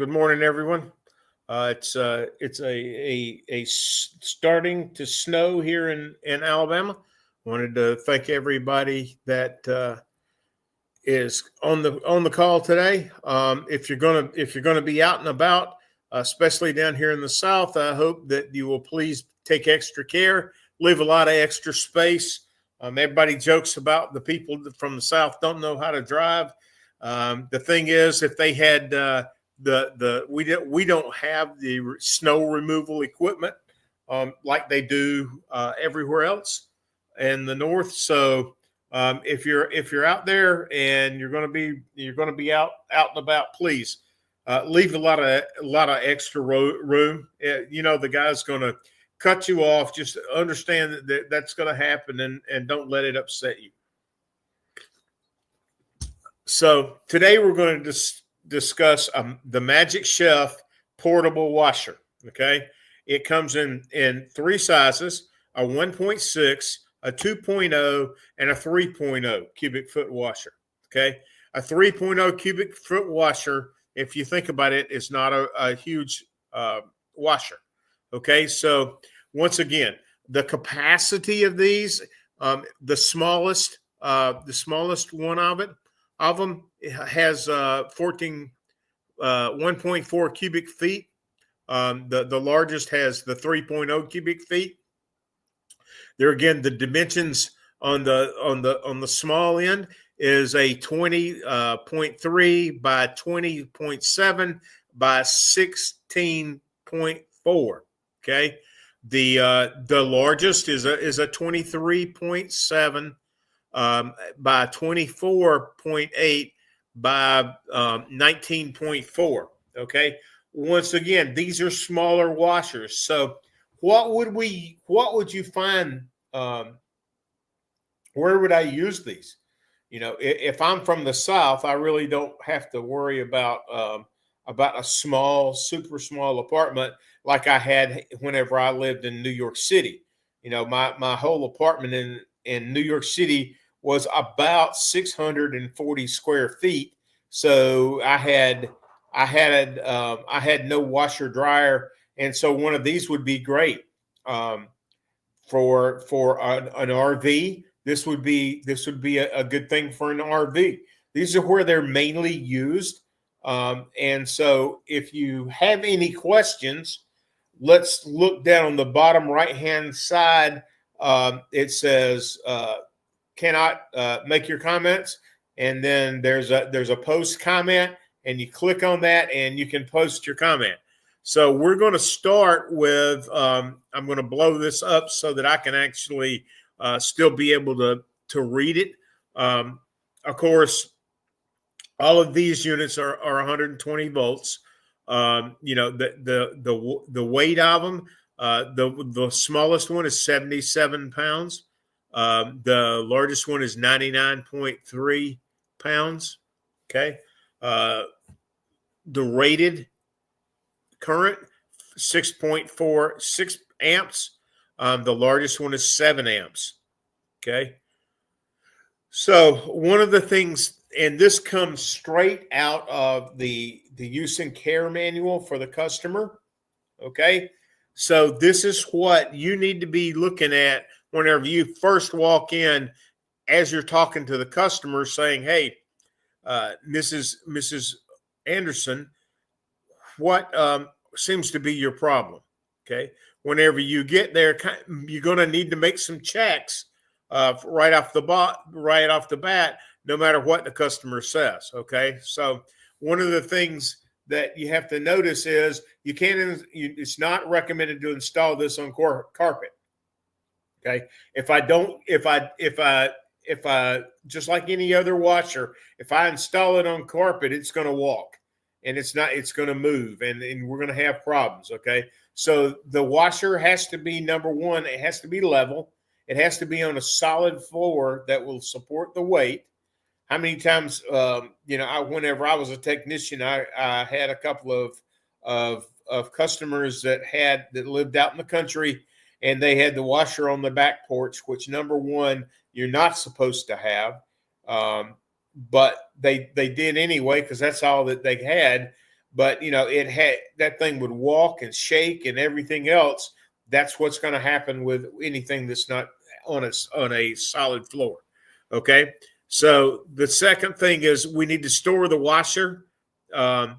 Good morning, everyone. Starting to snow here in Alabama. Wanted to thank everybody that is on the call today. If you're gonna be out and about, especially down here in the South, I hope that you will please take extra care, leave a lot of extra space. Everybody jokes about the people from the South don't know how to drive. The thing is, if they had we don't have the snow removal equipment like they do everywhere else in the North. So if you're out there and you're going to be out and about, please leave a lot of extra room. The guy's going to cut you off. Just understand that's going to happen, and don't let it upset you. So today we're going to discuss the Magic Chef portable washer. Okay, it comes in three sizes: a 1.6, a 2.0, and a 3.0 cubic foot washer. Okay, a 3.0 cubic foot washer, if you think about it, is not a huge washer. Okay, so once again, the capacity of these, the smallest one of them has 1.4 cubic feet. The largest has the 3.0 cubic feet. There again, the dimensions on the small end is a 20.3 by 20.7 by 16.4. Okay, the largest is a 23.7 by 24.8 by 19.4. Okay. Once again, these are smaller washers. So what would you find? Where would I use these? If I'm from the South, I really don't have to worry about a super small apartment like I had whenever I lived in New York City. My whole apartment in New York City was about 640 square feet. So I had no washer dryer, and so one of these would be great for an RV. This would be a good thing for an RV. These are where they're mainly used, and so if you have any questions, let's look down on the bottom right hand side. It says cannot make your comments, and then there's a post comment, and you click on that and you can post your comment. So we're going to start with I'm going to blow this up so that I can actually still be able to read it. Of course, all of these units are 120 volts. The weight of them, the smallest one is 77 pounds. The largest one is 99.3 pounds. Okay. The rated current 6.46 amps. The largest one is 7 amps. Okay. So one of the things, and this comes straight out of the use and care manual for the customer. Okay. So this is what you need to be looking at whenever you first walk in, as you're talking to the customer, saying, "Hey, Mrs. Anderson, what seems to be your problem?" Okay. Whenever you get there, you're going to need to make some checks right off the bat, no matter what the customer says. Okay. So one of the things that you have to notice is it's not recommended to install this on carpet. Okay. If I just like any other washer, if I install it on carpet, it's going to walk, and it's going to move, and we're going to have problems. Okay. So the washer has to be, number one, it has to be level. It has to be on a solid floor that will support the weight. How many times, whenever I was a technician, I had a couple of customers that lived out in the country, and they had the washer on the back porch, which, number one, you're not supposed to have, but they did anyway because that's all that they had. but that thing would walk and shake and everything else. That's what's going to happen with anything that's not on a solid floor. Okay. So the second thing is we need to store the washer, and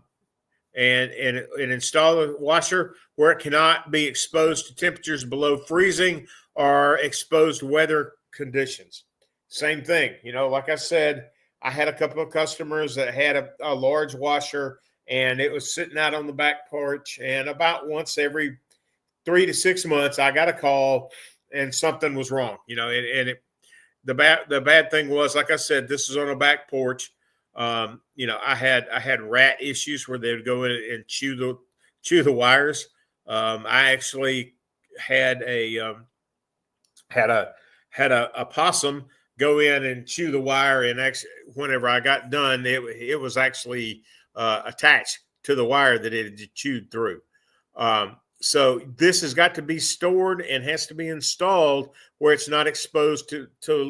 install the washer where it cannot be exposed to temperatures below freezing or exposed weather conditions. Same thing, like I said, I had a couple of customers that had a large washer, and it was sitting out on the back porch, and about once every 3 to 6 months I got a call and something was wrong, the bad thing was, like I said, this is on a back porch. I had rat issues where they would go in and chew the wires. I actually had a possum go in and chew the wire, and actually, whenever I got done, it was actually attached to the wire that it had chewed through. So this has got to be stored and has to be installed where it's not exposed to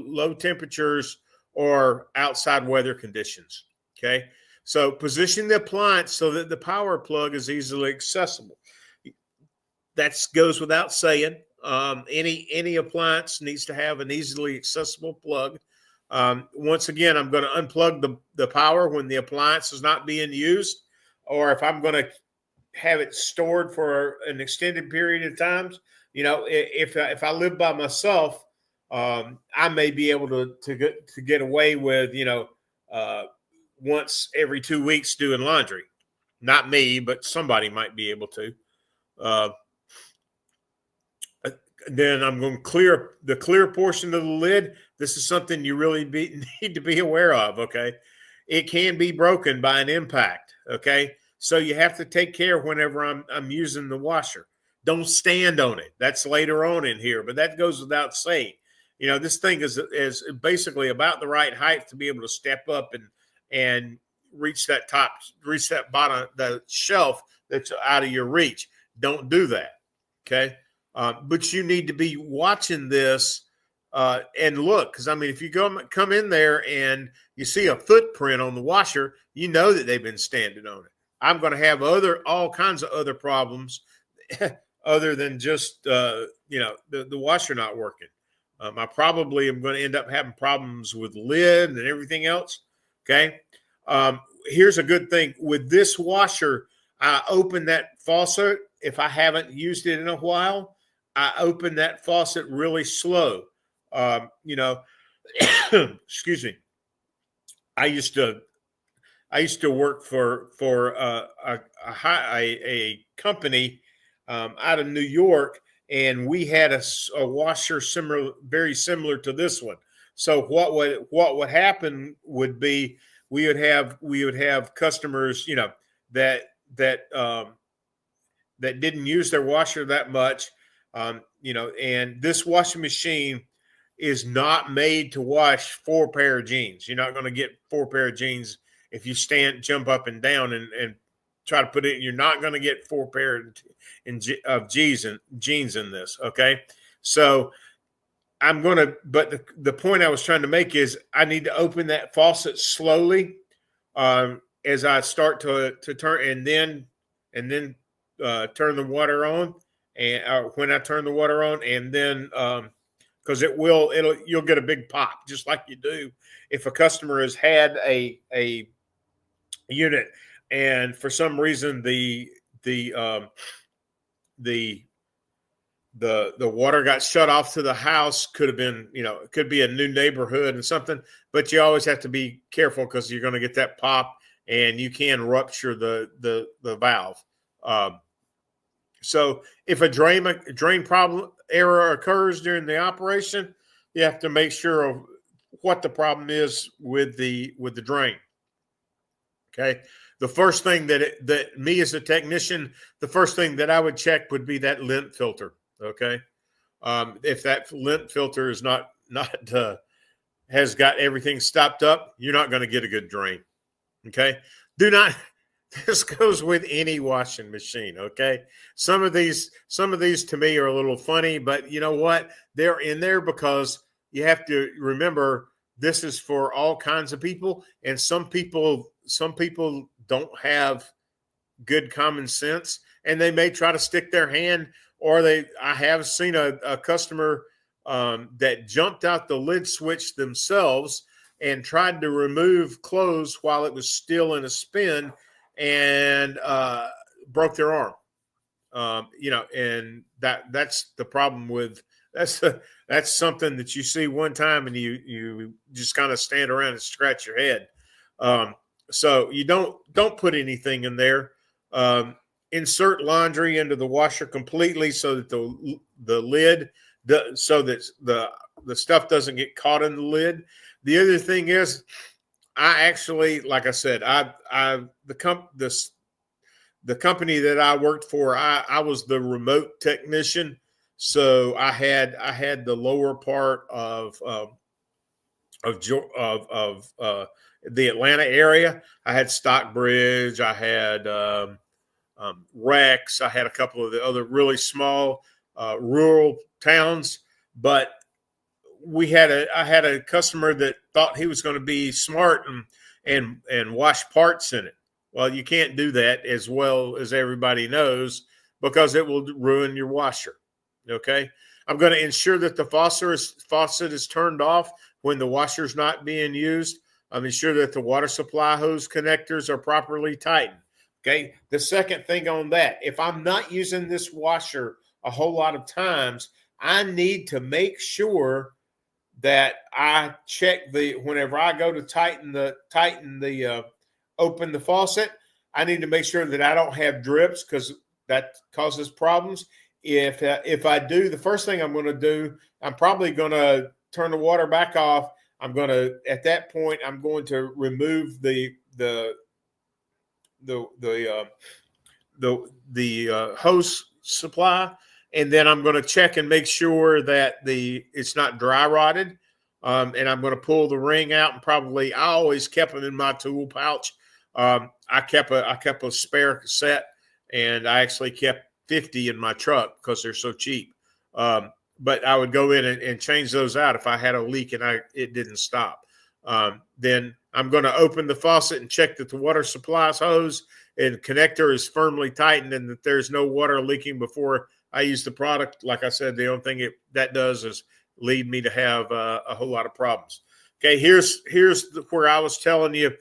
low temperatures or outside weather conditions. Okay. So position the appliance so that the power plug is easily accessible. That goes without saying. Any appliance needs to have an easily accessible plug. Once again, I'm going to unplug the power when the appliance is not being used, or if I'm going to have it stored for an extended period of times. If I live by myself, I may be able to get away with, once every 2 weeks doing laundry. Not me, but somebody might be able to. Then I'm going to clear the clear portion of the lid. This is something you really need to be aware of. Okay. It can be broken by an impact. Okay. So you have to take care whenever I'm using the washer. Don't stand on it. That's later on in here, but that goes without saying. This thing is basically about the right height to be able to step up and reach that bottom, the shelf that's out of your reach. Don't do that. Okay. But you need to be watching this and look, because if you come in there and you see a footprint on the washer, you know that they've been standing on it. I'm going to have all kinds of other problems other than just the washer not working. I probably am going to end up having problems with lid and everything else. Okay. Here's a good thing with this washer. I open that faucet. If I haven't used it in a while, I open that faucet really slow. Excuse me. I used to work for a company out of New York, and we had a washer very similar to this one. So what would happen would be we would have customers, that didn't use their washer that much, and this washing machine is not made to wash 4 pair of jeans. You're not going to get 4 pair of jeans if you jump up and down and try to put it. You're not going to get 4 pair of jeans in this. Okay. So but the point I was trying to make is I need to open that faucet slowly as I start to turn, and then turn the water on, and when I turn the water on, and then because you'll get a big pop, just like you do if a customer has had a unit and for some reason the water got shut off to the house. Could have been, it could be a new neighborhood and something, but you always have to be careful because you're going to get that pop and you can rupture the valve. So if a drain problem error occurs during the operation, you have to make sure of what the problem is with the drain. Okay. The first thing that me as a technician, the first thing that I would check would be that lint filter. Okay. If that lint filter is not has got everything stopped up, you're not going to get a good drain. Okay. This goes with any washing machine. Okay. Some of these to me are a little funny, but you know what? They're in there because you have to remember this is for all kinds of people. And some people don't have good common sense, and they may try to stick their hand, or I have seen a customer that jumped out the lid switch themselves and tried to remove clothes while it was still in a spin, and broke their arm. And that's the problem with that's something that you see one time and you just kind of stand around and scratch your head. So you don't put anything in there. Insert laundry into the washer completely so that the lid, so that the stuff doesn't get caught in the lid. The other thing is, I actually, like I said, the company that I worked for, I was the remote technician, so I had the lower part of the Atlanta area. I had Stockbridge, I had Rex, I had a couple of the other really small rural towns, but I had a customer that thought he was going to be smart and wash parts in it. Well, you can't do that, as well as everybody knows, because it will ruin your washer. Okay. I'm going to ensure that the faucet is turned off when the washer is not being used. I'm ensure that the water supply hose connectors are properly tightened. Okay. The second thing on that, if I'm not using this washer a whole lot of times, I need to make sure that I check whenever I go to open the faucet, I need to make sure that I don't have drips, because that causes problems. If I do, the first thing I'm going to do, I'm probably going to turn the water back off. At that point, I'm going to remove the hose supply, and then I'm going to check and make sure that it's not dry rotted. And I'm going to pull the ring out, and I always kept them in my tool pouch. I kept a spare set, and I actually kept 50 in my truck because they're so cheap. But I would go in and change those out if I had a leak and it didn't stop. Then I'm going to open the faucet and check that the water supply hose and connector is firmly tightened and that there's no water leaking before I use the product. Like I said, the only thing that does is lead me to have a whole lot of problems. Okay, here's where I was telling you,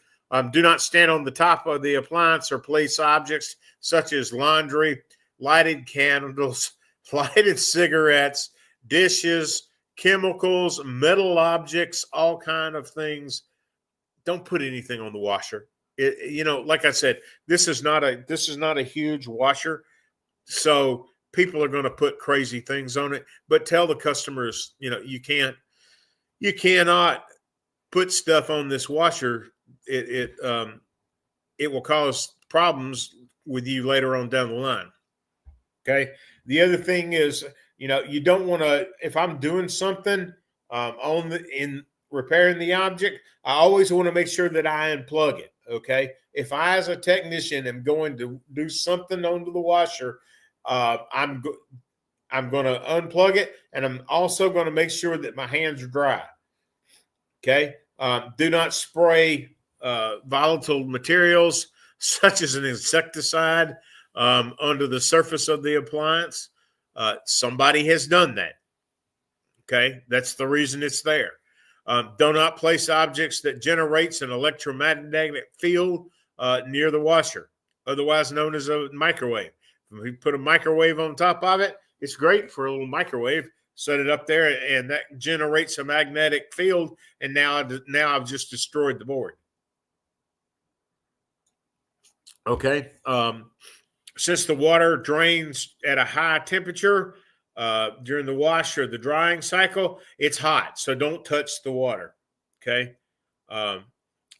do not stand on the top of the appliance or place objects such as laundry, lighted candles, lighted cigarettes, dishes, chemicals, metal objects, all kind of things. Don't put anything on the washer. Like I said, this is not a huge washer, so people are going to put crazy things on it. But tell the customers, you cannot put stuff on this washer. It will cause problems with you later on down the line. Okay. The other thing is, you don't want to, if I'm doing something in repairing the object, I always want to make sure that I unplug it. Okay. If I, as a technician, am going to do something onto the washer, I'm going to unplug it, and I'm also going to make sure that my hands are dry. Okay. Do not spray volatile materials such as an insecticide under the surface of the appliance. Somebody has done that. Okay. That's the reason it's there. Do not place objects that generates an electromagnetic field near the washer, otherwise known as a microwave. If we put a microwave on top of it, it's great for a little microwave. Set it up there, and that generates a magnetic field, and now I've just destroyed the board. Okay. Since the water drains at a high temperature during the wash or the drying cycle, it's hot, so don't touch the water. Okay.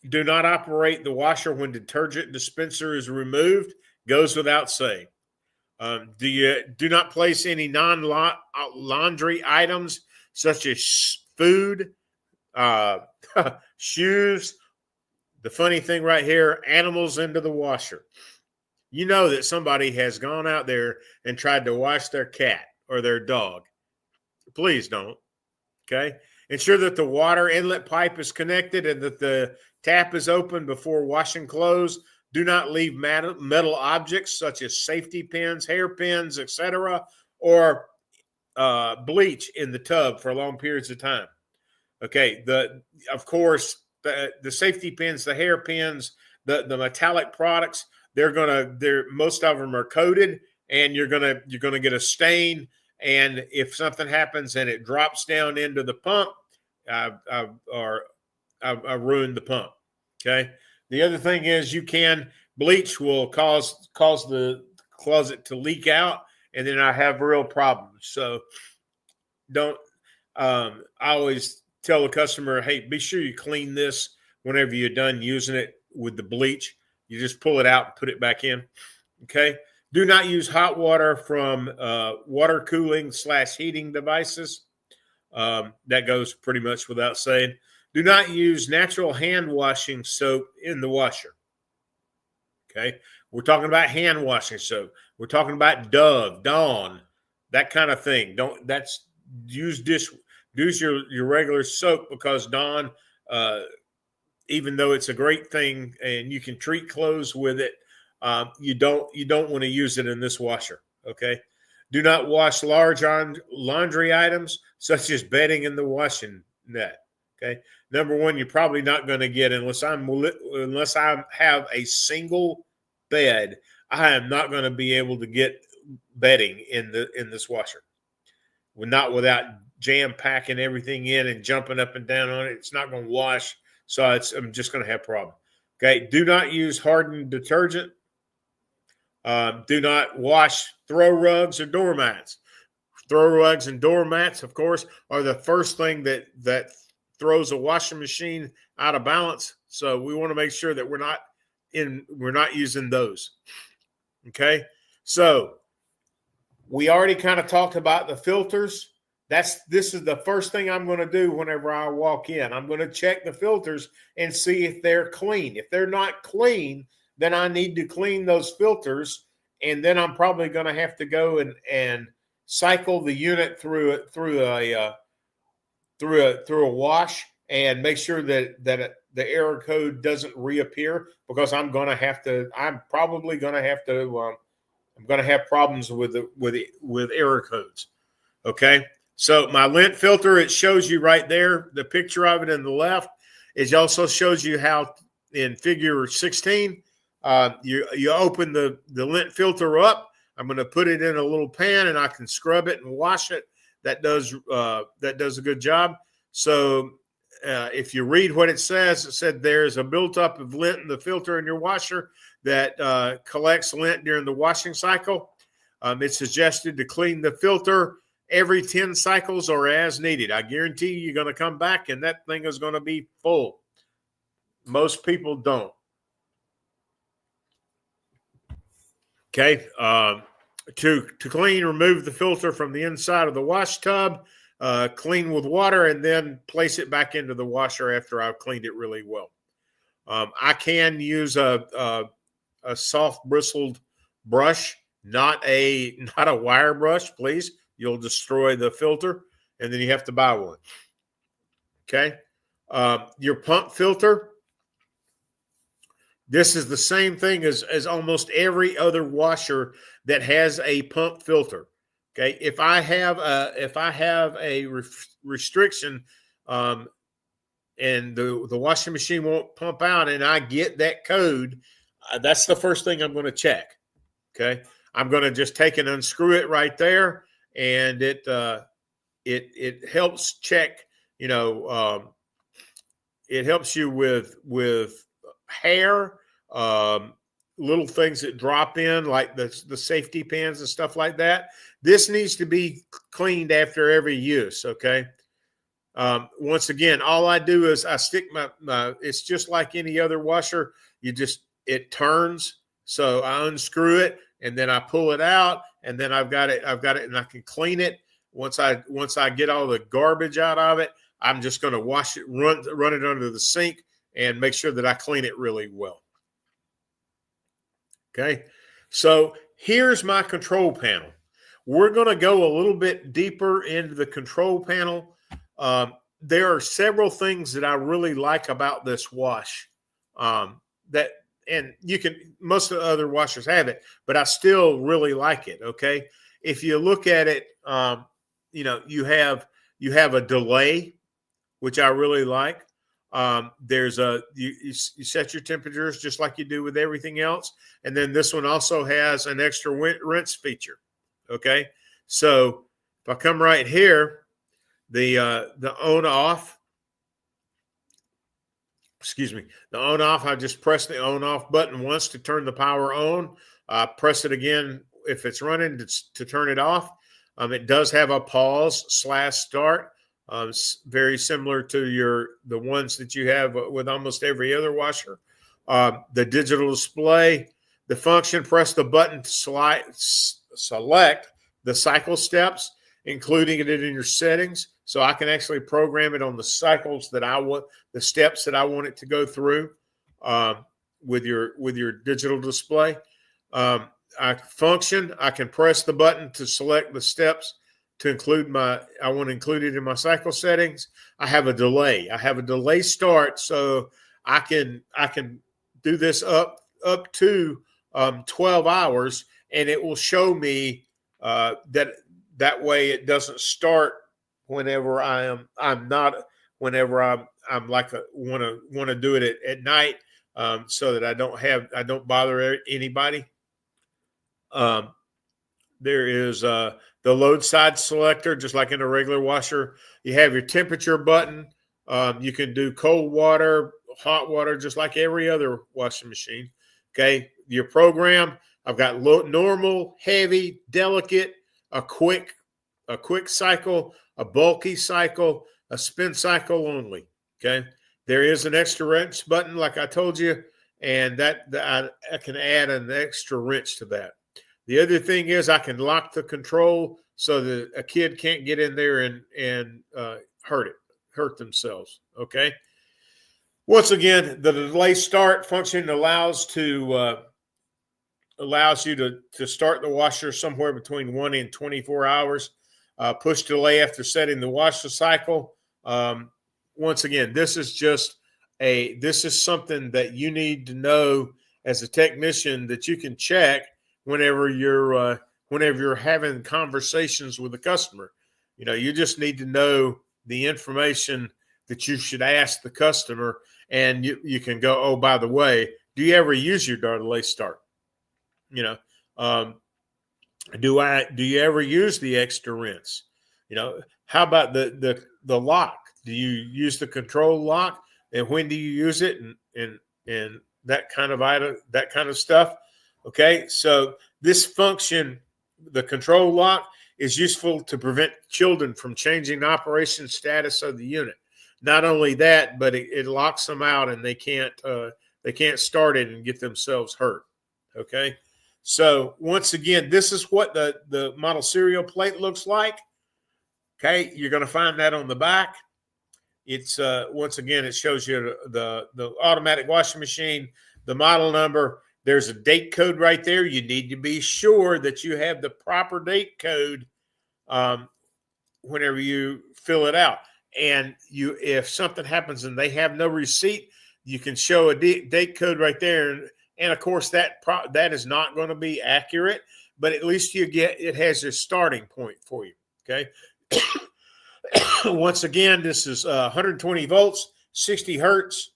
Do not operate the washer when detergent dispenser is removed. Goes without saying. Do not place any non-laundry items such as food, shoes. The funny thing right here, animals into the washer. You know that somebody has gone out there and tried to wash their cat or their dog. Please don't. Okay. Ensure that the water inlet pipe is connected and that the tap is open before washing clothes. Do not leave metal objects such as safety pins, hairpins, etc., or bleach in the tub for long periods of time. Okay, of course the safety pins, the hairpins, the metallic products, most of them are coated, and you're gonna get a stain. And if something happens and it drops down into the pump, I've ruined the pump. Okay. The other thing is bleach will cause the closet to leak out, and then I have real problems. So don't. I always tell the customer, hey, be sure you clean this whenever you're done using it with the bleach. You just pull it out and put it back in. Okay. Do not use hot water from water cooling / heating devices. That goes pretty much without saying. Do not use natural hand washing soap in the washer. Okay. We're talking about hand washing soap. We're talking about Dove, Dawn, that kind of thing. Use your regular soap, because Dawn, even though it's a great thing and you can treat clothes with it, you don't want to use it in this washer. Okay. Do not wash large laundry items such as bedding in the washing net. Okay. Number one, you're probably not going to get, unless I have a single bed, I am not going to be able to get bedding in this washer. Not without jam packing everything in and jumping up and down on it. It's not going to wash. So I'm just going to have a problem. Okay. Do not use hardened detergent. Do not wash throw rugs or doormats. Throw rugs and doormats, of course, are the first thing that throws a washing machine out of balance. So we want to make sure that we're not using those. Okay. So we already kind of talked about the filters. This is the first thing I'm going to do whenever I walk in. I'm going to check the filters and see if they're clean. If they're not clean, then I need to clean those filters, and then I'm probably going to have to go and cycle the unit through a wash and make sure that the error code doesn't reappear, because I'm probably going to have to I'm going to have problems with error codes. Okay. So my lint filter, it shows you right there, the picture of it in the left. It also shows you how in figure 16, you open the lint filter up. I'm going to put it in a little pan, and I can scrub it and wash it. That does a good job. So if you read what it said there's a buildup of lint in the filter in your washer that collects lint during the washing cycle. It's suggested to clean the filter every 10 cycles or as needed. I guarantee you're going to come back and that thing is going to be full. Most people don't. Okay. To clean, remove the filter from the inside of the wash tub, clean with water, and then place it back into the washer after I've cleaned it really well. I can use a soft bristled brush, not a wire brush, please. You'll destroy the filter, and then you have to buy one. Okay. Your pump filter. This is the same thing as almost every other washer that has a pump filter. Okay. If I have a restriction, and the washing machine won't pump out, and I get that code, that's the first thing I'm going to check. Okay. I'm going to just take and unscrew it right there. And it helps check, it helps you with hair, little things that drop in, like the safety pins and stuff like that. This needs to be cleaned after every use. Okay. Once again, all I do is I stick it's just like any other washer. It turns. So I unscrew it, and then I pull it out, and then I've got it, and I can clean it. Once I get all the garbage out of it, I'm just going to wash it, run it under the sink, and make sure that I clean it really well. Okay. So here's my control panel. We're going to go a little bit deeper into the control panel. There are several things that I really like about this wash, that and you can, most of the other washers have it, but I still really like it. Okay. If you look at it, you have a delay, which I really like. There's you set your temperatures just like you do with everything else. And then this one also has an extra rinse feature. Okay. So if I come right here, the on off, the on off, I just press the on off button once to turn the power on. Press it again if it's running to turn it off. It does have a pause/start. Very similar to the ones that you have with almost every other washer. The digital display, the function, press the button to select the cycle steps, including it in your settings. So I can actually program it on the cycles that I want, the steps that I want it to go through with your digital display. I can press the button to select the steps to include I want to include it in my cycle settings. I have a delay start, so I can do this up to 12 hours, and it will show me that way it doesn't start whenever I'm like want to do it at night, so that I don't bother anybody. There is the load side selector, just like in a regular washer. You have your temperature button. You can do cold water, hot water, just like every other washing machine. Okay, your program. I've got normal, heavy, delicate, a quick cycle, a bulky cycle, a spin cycle only. Okay, there is an extra wrench button, like I told you, and that I can add an extra wrench to that. The other thing is I can lock the control so that a kid can't get in there and hurt themselves. Okay. Once again, the delay start function allows you to start the washer somewhere between 1 and 24 hours. Push delay after setting the washer cycle. Once again, this is something that you need to know as a technician that you can check whenever you're having conversations with a customer. You just need to know the information that you should ask the customer, and you can go, oh, by the way, do you ever use your delay start? Do you ever use the extra rinse? How about the lock? Do you use the control lock, and when do you use it, and that kind of item, that kind of stuff? Okay, so this function, the control lock, is useful to prevent children from changing the operation status of the unit. Not only that, but it locks them out, and they can't start it and get themselves hurt. Okay, so once again, this is what the model serial plate looks like. Okay, you're going to find that on the back. It's once again, it shows you the automatic washing machine, the model number. There's a date code right there. You need to be sure that you have the proper date code whenever you fill it out. And if something happens and they have no receipt, you can show a date code right there. And of course, that is not going to be accurate, but at least it has a starting point for you. Okay. Once again, this is 120 volts, 60 hertz.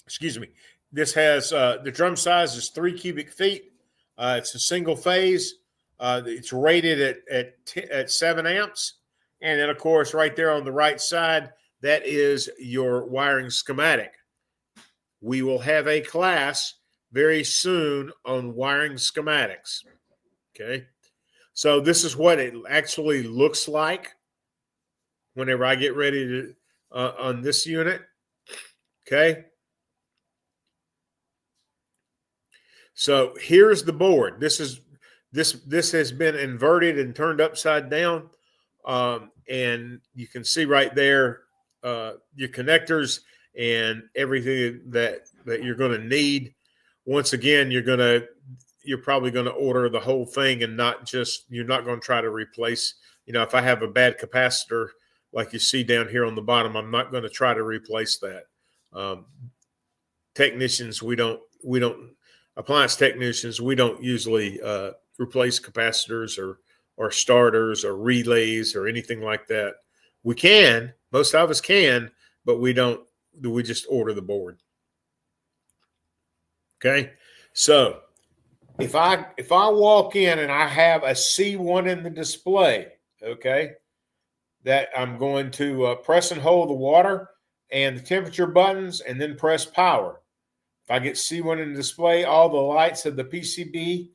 Excuse me. This has the drum size is 3 cubic feet. It's a single phase. It's rated at 7 amps. And then, of course, right there on the right side, that is your wiring schematic. We will have a class very soon on wiring schematics. Okay. So this is what it actually looks like whenever I get ready to on this unit. Okay. So here's the board. This has been inverted and turned upside down. And you can see right there your connectors and everything that you're going to need. Once again, you're probably going to order the whole thing and you're not going to try to replace. If I have a bad capacitor like you see down here on the bottom, I'm not going to try to replace that. technicians, appliance technicians, we don't usually replace capacitors or starters or relays or anything like that. We can, most of us can, but we don't. We just order the board. Okay, so if I walk in and I have a C1 in the display, okay, that I'm going to press and hold the water and the temperature buttons, and then press power. If I get C1 in the display, all the lights of the PCB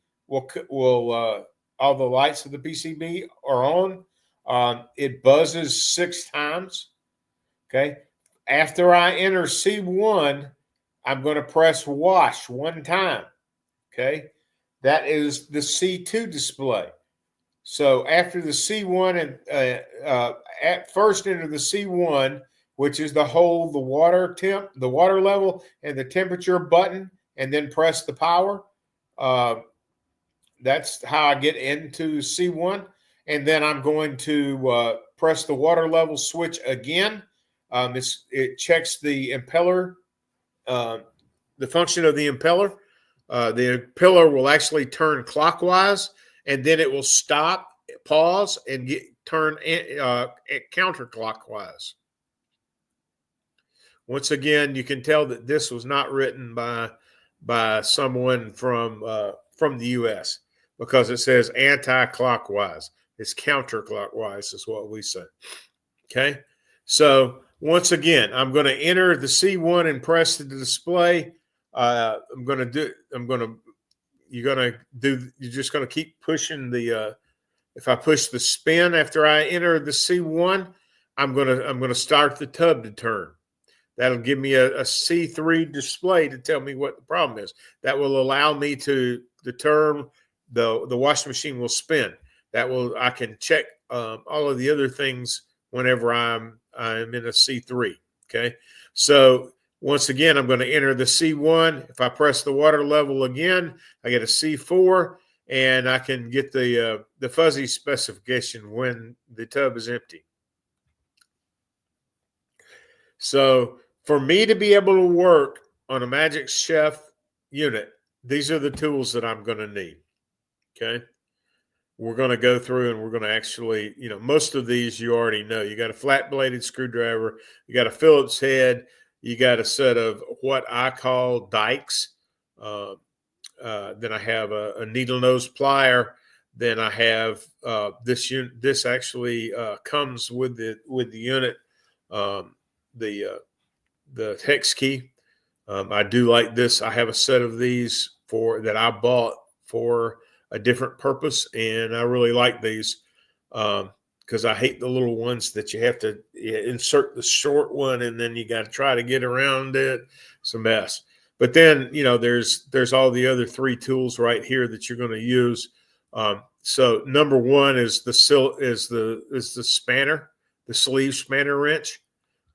all the lights of the PCB are on. It buzzes 6 times. Okay. After I enter C1, I'm going to press wash 1 time. Okay. That is the C2 display. So after the C1 and at first enter the C1, which is the hold the water level and the temperature button, and then press the power. That's how I get into C1. And then I'm going to press the water level switch again. It checks the impeller, the function of the impeller. The impeller will actually turn clockwise, and then it will stop, pause, and turn counterclockwise. Once again, you can tell that this was not written by someone from the U.S. because it says anti-clockwise. It's counterclockwise is what we say. Okay, so once again, I'm going to enter the C1 and press the display. You're just going to keep pushing the. If I push the spin after I enter the C1, I'm going to start the tub to turn. That'll give me a C3 display to tell me what the problem is. That will allow me to determine the washing machine will spin. I can check all of the other things whenever I'm in a C3. Okay, so once again, I'm going to enter the C1. If I press the water level again, I get a C4, and I can get the fuzzy specification when the tub is empty. So for me to be able to work on a Magic Chef unit, these are the tools that I'm going to need. Okay. We're going to go through and we're going to actually, most of these you already know. You got a flat bladed screwdriver, you got a Phillips head, you got a set of what I call dikes. Then I have a needle nose plier. Then I have this unit. This actually comes with the unit. The hex key. I do like this. I have a set of these that I bought for a different purpose, and I really like these because I hate the little ones that you have to insert the short one, and then you got to try to get around it. It's a mess. But then there's all the other 3 tools right here that you're going to use. So number 1 is the spanner, the sleeve spanner wrench.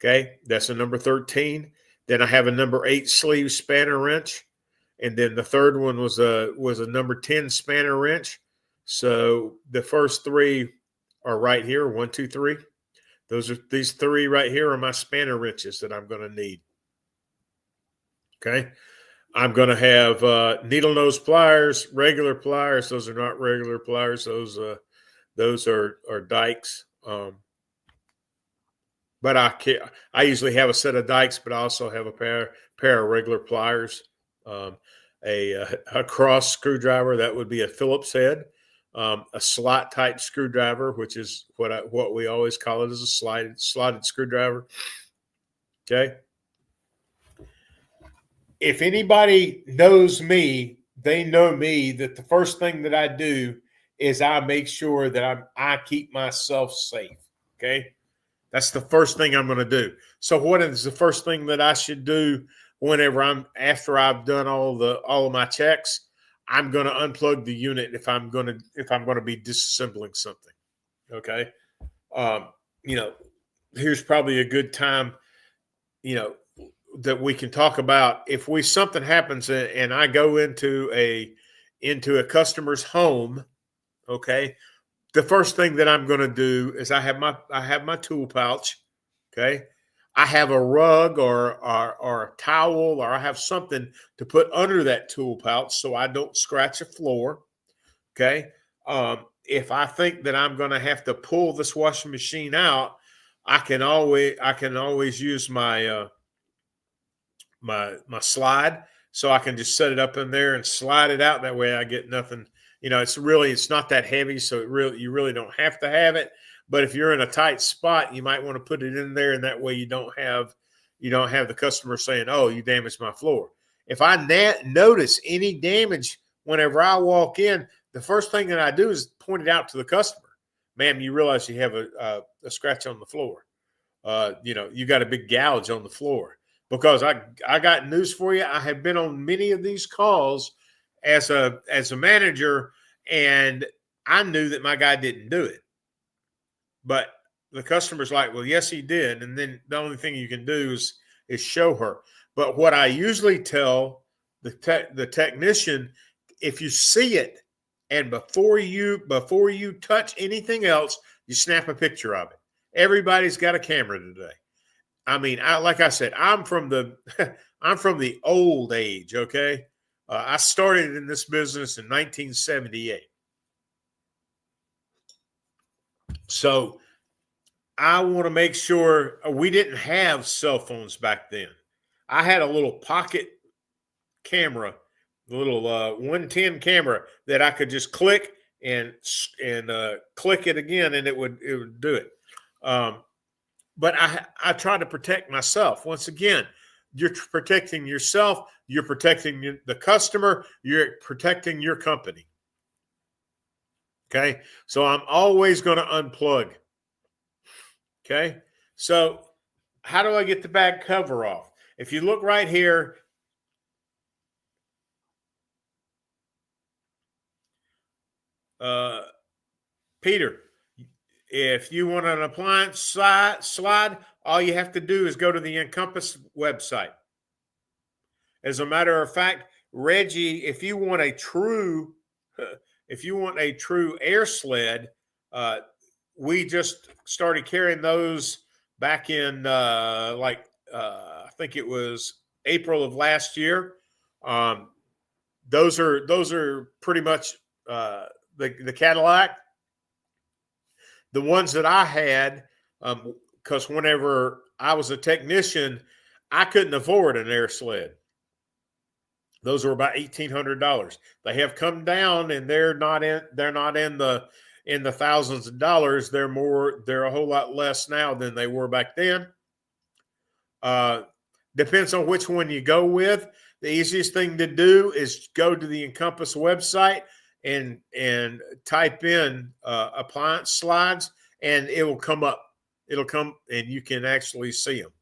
Okay, that's a number 13. Then I have a number 8 sleeve spanner wrench, and then the third one was a number 10 spanner wrench. So the first 3 are right here. 1, 2, 3. These 3 right here are my spanner wrenches that I'm going to need. Okay, I'm going to have needle nose pliers, regular pliers. Those are not regular pliers. Those are dikes. But I usually have a set of dikes, but I also have a pair of regular pliers. A cross screwdriver, that would be a Phillips head. A slot type screwdriver, which is what we always call it, as a slotted screwdriver. Okay. If anybody knows me, they know me that the first thing that I do is I make sure that I keep myself safe. Okay. That's the first thing I'm going to do. So what is the first thing that I should do after I've done all of my checks? I'm going to unplug the unit if I'm going to be disassembling something. Okay. Here's probably a good time, that we can talk about if something happens and I go into a customer's home. Okay. The first thing that I'm going to do is I have my tool pouch. Okay. I have a rug or a towel, or I have something to put under that tool pouch so I don't scratch the floor. Okay. If I think that I'm going to have to pull this washing machine out, I can always use my slide, so I can just set it up in there and slide it out. That way I get nothing. It's not that heavy, so you really don't have to have it. But if you're in a tight spot, you might want to put it in there, and that way you don't have the customer saying, "Oh, you damaged my floor." If I notice any damage whenever I walk in, the first thing that I do is point it out to the customer. Ma'am, you realize you have a scratch on the floor. You got a big gouge on the floor. Because I got news for you. I have been on many of these calls as a manager, and I knew that my guy didn't do it. But the customer's like, well, yes, he did. And then the only thing you can do is show her. But what I usually tell the technician, if you see it, and before you touch anything else, you snap a picture of it. Everybody's got a camera today. I mean, like I said, I'm from the I'm from the old age. Okay, I started in this business in 1978, so I want to make sure we didn't have cell phones back then. I had a little pocket camera, a little 110 camera that I could just click and click it again, and it would do it. But I try to protect myself. Once again, you're protecting yourself. You're protecting the customer. You're protecting your company. Okay. So I'm always going to unplug. Okay. So how do I get the bag cover off? If you look right here, Peter, if you want an appliance slide, all you have to do is go to the Encompass website. As a matter of fact, Reggie, if you want a true air sled, we just started carrying those back in I think it was April of last year. Those are pretty much the Cadillac. The ones that I had, because whenever I was a technician, I couldn't afford an air sled. Those were about $1,800. They have come down, and they're not in the thousands of dollars. They're a whole lot less now than they were back then. Depends on which one you go with. The easiest thing to do is go to the Encompass website and type in appliance slides, and it will come up. It'll come, and you can actually see them.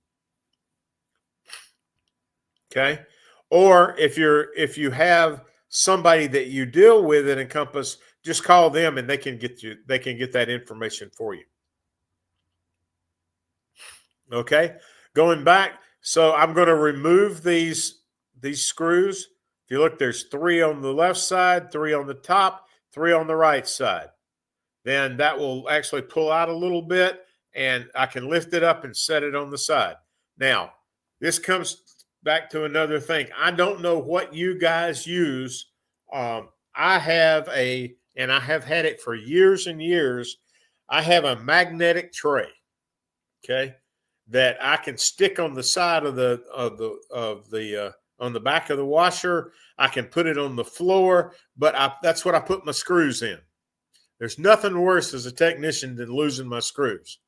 Okay. Or if you have somebody that you deal with at Encompass, just call them and they can get that information for you. Okay. Going back, so I'm going to remove these screws. If you look, there's 3 on the left side, 3 on the top, 3 on the right side. Then that will actually pull out a little bit, and I can lift it up and set it on the side. Now, this comes back to another thing. I don't know what you guys use. I have and I have had it for years and years. I have a magnetic tray, okay, that I can stick on the side of the on the back of the washer. I can put it on the floor, but that's what I put my screws in. There's nothing worse as a technician than losing my screws.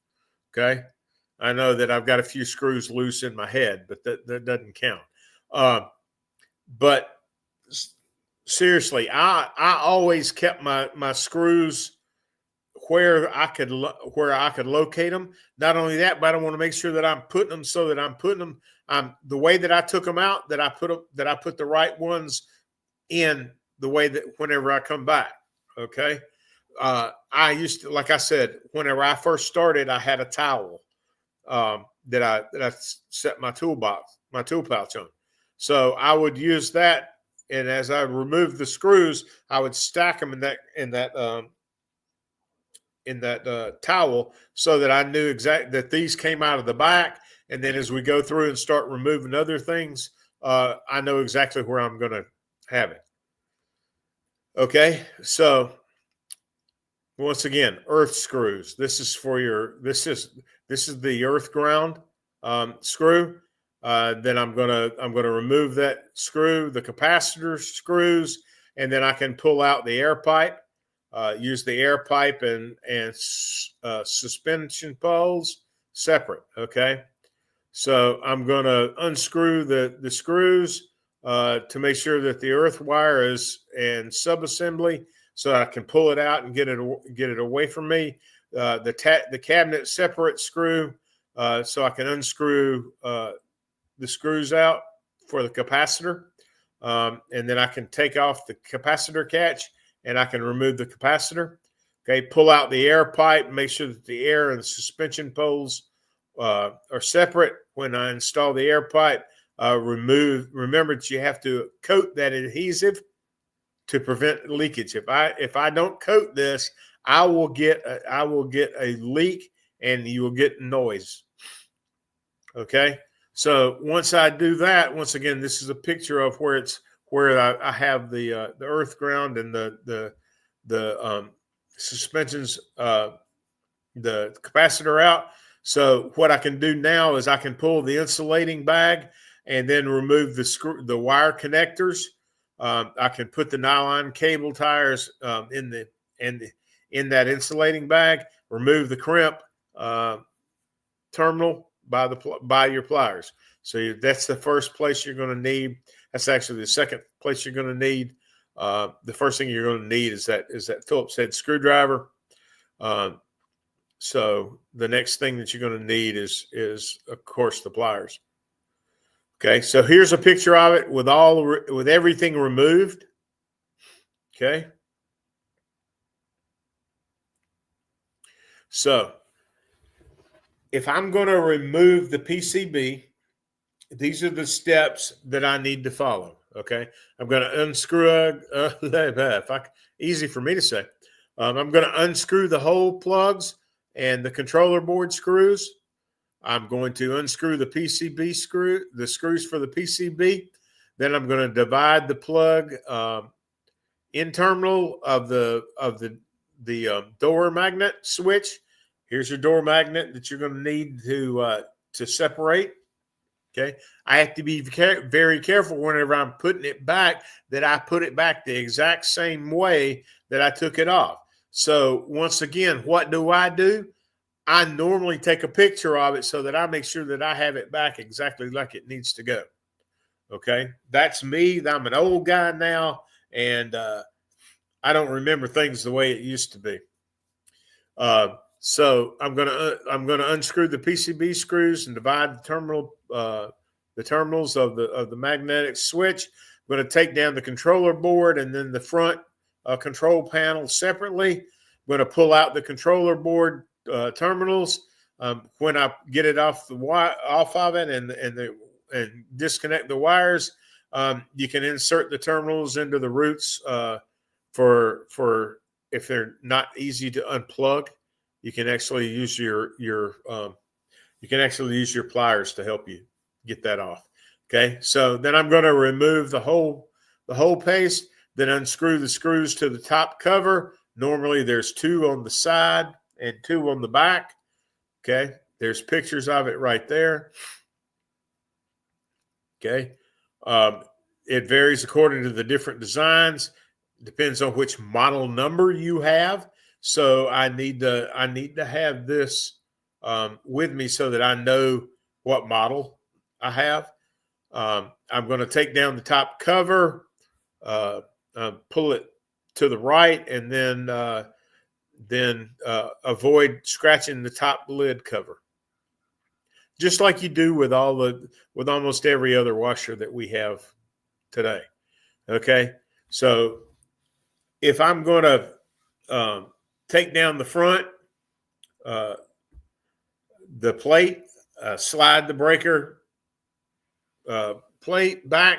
Okay. I know that I've got a few screws loose in my head, but that doesn't count. But seriously, I always kept my screws where I could locate them. Not only that, but I want to make sure that I'm putting them so that I'm putting them the way that I took them out, that I put the right ones in the way that whenever I come back. Okay. I used to, like I said, whenever I first started, I had a towel that I set my tool pouch on. So I would use that, and as I removed the screws, I would stack them in that towel, so that I knew exactly that these came out of the back And then as we go through and start removing other things, I know exactly where I'm going to have it. Okay, so once again, earth screws. This is for your. This is the earth ground screw. Then I'm gonna remove that screw, the capacitor screws, and then I can pull out the air pipe. Use the air pipe and suspension poles separate. Okay, so I'm going to unscrew the screws to make sure that the earth wire is in subassembly, so I can pull it out and get it away from me. The cabinet separate screw, so I can unscrew the screws out for the capacitor, and then I can take off the capacitor catch and I can remove the capacitor. Okay, pull out the air pipe, make sure that the air and the suspension poles are separate. When I install the air pipe, remember that you have to coat that adhesive to prevent leakage. If I don't coat this, I will get a leak and you will get noise. Okay, so once I do that, once again, this is a picture of where I have the earth ground and the suspensions, the capacitor out. So what I can do now is I can pull the insulating bag and then remove the wire connectors. I can put the nylon cable tires in that insulating bag. Remove the crimp terminal by your pliers. So that's the first place you're going to need. That's actually the second place you're going to need. The first thing you're going to need is that Phillips head screwdriver. So the next thing that you're going to need is of course the pliers. Okay, so here's a picture of it with everything removed. Okay, so if I'm going to remove the PCB, these are the steps that I need to follow. Okay, I'm going to unscrew. Easy for me to say. I'm going to unscrew the hole plugs and the controller board screws. I'm going to unscrew the PCB screw, the screws for the PCB. Then I'm going to divide the plug in terminal of the door magnet switch. Here's your door magnet that you're going to need to separate. Okay, I have to be very careful whenever I'm putting it back that I put it back the exact same way that I took it off. So once again, what do? I normally take a picture of it so that I make sure that I have it back exactly like it needs to go. Okay, that's me. I'm an old guy now, and I don't remember things the way it used to be. So I'm gonna unscrew the PCB screws and divide the terminals of the magnetic switch. I'm going to take down the controller board and then the front control panel separately. I'm going to pull out the controller board terminals. When I get it off of it and disconnect the wires, you can insert the terminals into the roots for if they're not easy to unplug. You can actually use your pliers to help you get that off. Okay, so then I'm going to remove the whole paste, then unscrew the screws to the top cover. Normally there's 2 on the side and 2 on the back. Okay, there's pictures of it right there. Okay, it varies according to the different designs. Depends on which model number you have. So I need to have this with me so that I know what model I have. I'm going to take down the top cover, pull it to the right, and then avoid scratching the top lid cover, just like you do with almost every other washer that we have today. Okay, so if I'm going to take down the front, the plate, slide the breaker plate back.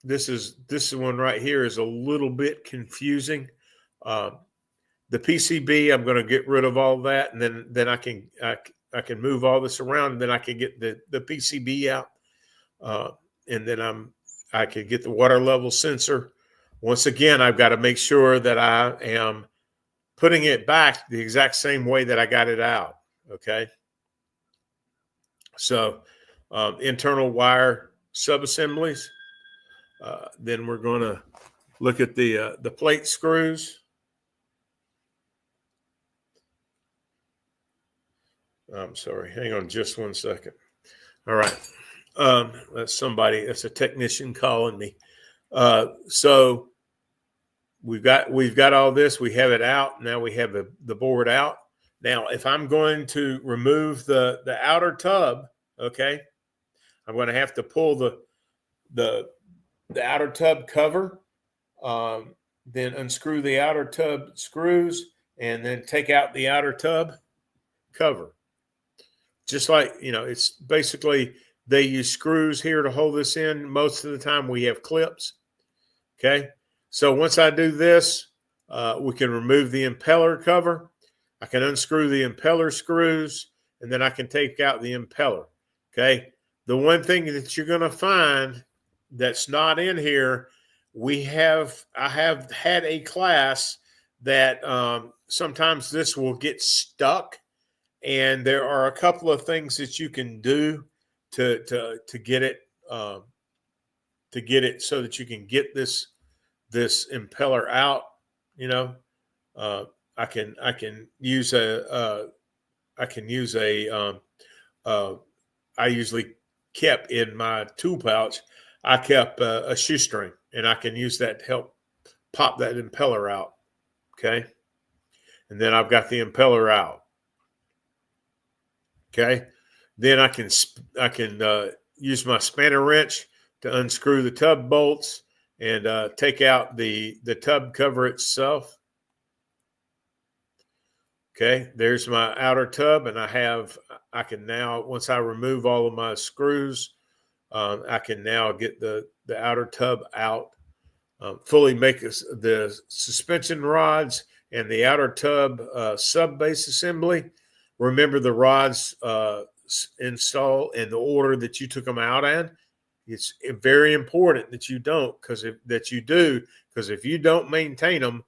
This one right here is a little bit confusing. The PCB, I'm going to get rid of all that, and then I can move all this around, and then I can get the PCB out, and then I can get the water level sensor. Once again, I've got to make sure that I am putting it back the exact same way that I got it out. Okay. So internal wire subassemblies. Then we're going to look at the plate screws. I'm sorry. Hang on just one second. All right. That's a technician calling me. So we've got all this. We have it out. Now we have the board out. Now, if I'm going to remove the outer tub, okay, I'm going to have to pull the outer tub cover, then unscrew the outer tub screws, and then take out the outer tub cover. Just like, it's basically they use screws here to hold this in. Most of the time we have clips. Okay. So once I do this, we can remove the impeller cover. I can unscrew the impeller screws, and then I can take out the impeller. Okay. The one thing that you're going to find that's not in here, I have had a class that sometimes this will get stuck, and there are a couple of things that you can do to get it so that you can get this impeller out. I can use I usually kept in my tool pouch, I kept a shoestring, and I can use that to help pop that impeller out. Okay. And then I've got the impeller out. Okay. Then I can use my spanner wrench to unscrew the tub bolts and take out the tub cover itself. Okay, there's my outer tub, and I can now, once I remove all of my screws, I can now get the outer tub out, fully make the suspension rods and the outer tub sub base assembly. Remember, the rods install in the order that you took them out in. It's very important that you don't, because if you don't maintain them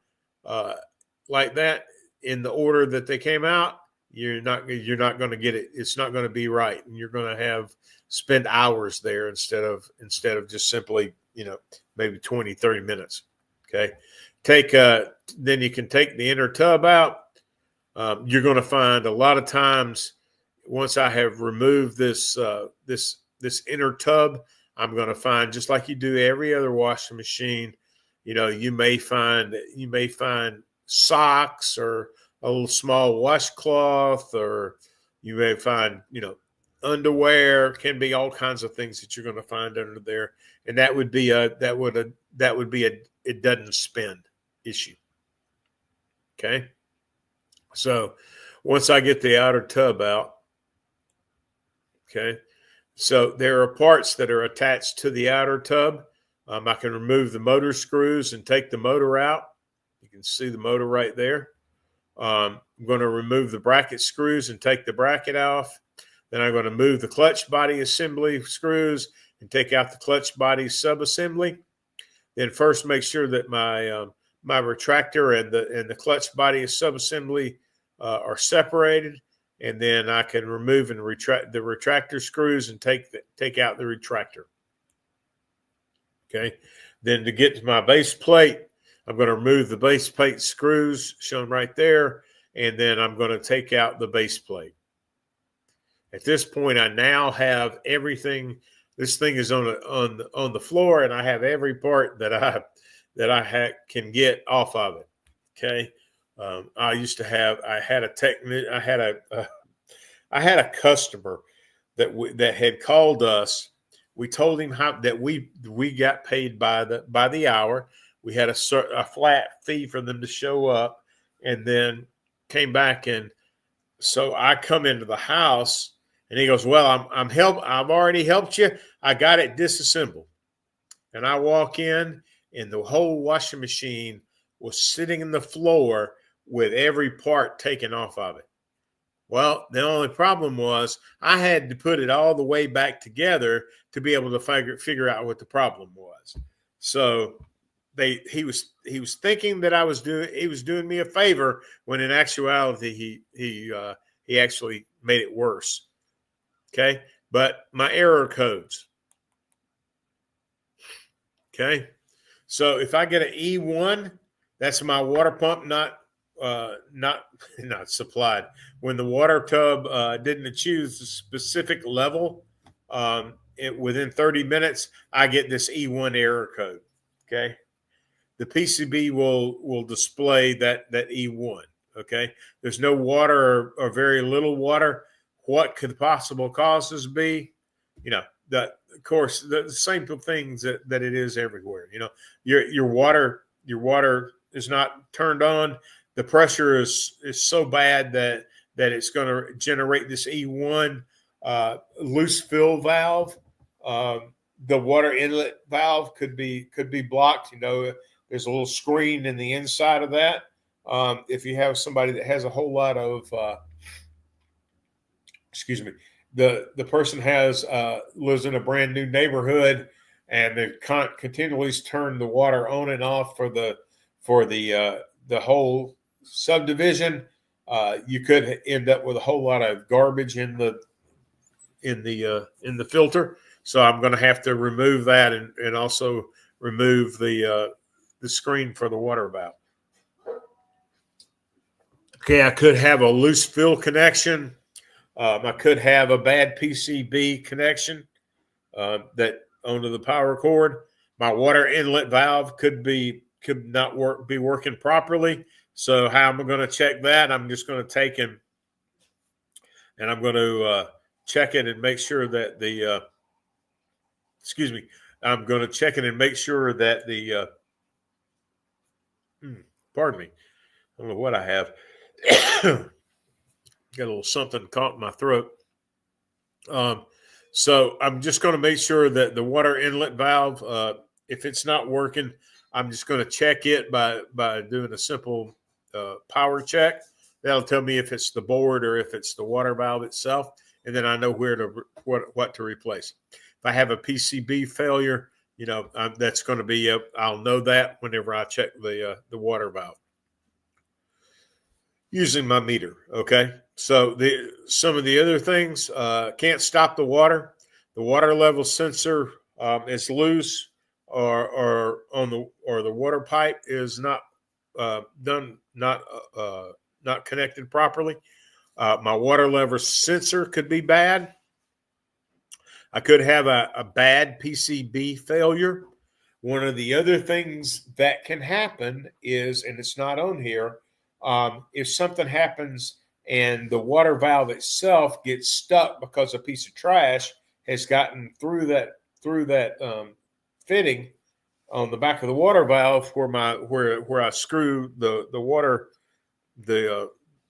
like that in the order that they came out, you're not going to get it. It's not going to be right, and you're going to spend hours there instead of just simply maybe 20, 30 minutes. Okay, then you can take the inner tub out. You're going to find a lot of times, once I have removed this inner tub, I'm going to find, just like you do every other washing machine, you may find socks or a little small washcloth, or you may find, underwear. Can be all kinds of things that you're going to find under there. And that would be a it doesn't spin issue. Okay. So once I get the outer tub out, okay, so there are parts that are attached to the outer tub. I can remove the motor screws and take the motor out. You can see the motor right there. I'm going to remove the bracket screws and take the bracket off. Then I'm going to move the clutch body assembly screws and take out the clutch body subassembly. Then first make sure that my retractor and the clutch body subassembly are separated, and then I can remove and retract the retractor screws and take out the retractor. Okay. Then to get to my base plate, I'm going to remove the base plate screws shown right there, and then I'm going to take out the base plate. At this point, I now have everything. This thing is on the floor, and I have every part that I can get off of it. Okay. I had a customer that had called us. We told him that we got paid by the hour. We had a flat fee for them to show up, and then came back. And so I come into the house, and he goes, "Well, I've already helped you. I got it disassembled." And I walk in, and the whole washing machine was sitting in the floor with every part taken off of it. Well, the only problem was I had to put it all the way back together to be able to figure out what the problem was. So he was thinking that he was doing me a favor when in actuality he actually made it worse. Okay, but my error codes. Okay, so if I get an E1, that's my water pump not not supplied. When the water tub didn't achieve the specific level, within 30 minutes, I get this E1 error code. Okay, the PCB will display that E1. Okay, there's no water or very little water. What could the possible causes be? You know, that of course the same things that it is everywhere. You know, your water is not turned on. The pressure is so bad that it's going to generate this E1 loose fill valve. The water inlet valve could be blocked. You know, there's a little screen in the inside of that. If you have somebody that has a whole lot of, excuse me, the person has lives in a brand new neighborhood, and they continually turn the water on and off for the whole subdivision. You could end up with a whole lot of garbage in the filter. So I'm going to have to remove that and also remove the screen for the water valve. Okay, I could have a loose fill connection. I could have a bad PCB connection that onto the power cord. My water inlet valve could not be working properly. So how am I going to check that? I'm just going to take and I'm going to check it and make sure that the excuse me. I'm going to check it and make sure that the pardon me. I don't know what I have. Got a little something caught in my throat. So I'm just going to make sure that the water inlet valve, if it's not working, I'm just going to check it by doing a simple power check. That'll tell me if it's the board or if it's the water valve itself, and then I know what to replace. If I have a PCB failure, you know, that's going to be I'll know that whenever I check the water valve using my meter. Okay. So some of the other things, can't stop the water. The water level sensor is loose, or the water pipe is not not connected properly. My water level sensor could be bad. I could have a bad PCB failure. One of the other things that can happen is, and it's not on here, if something happens and the water valve itself gets stuck because a piece of trash has gotten through that fitting on the back of the water valve where I screw the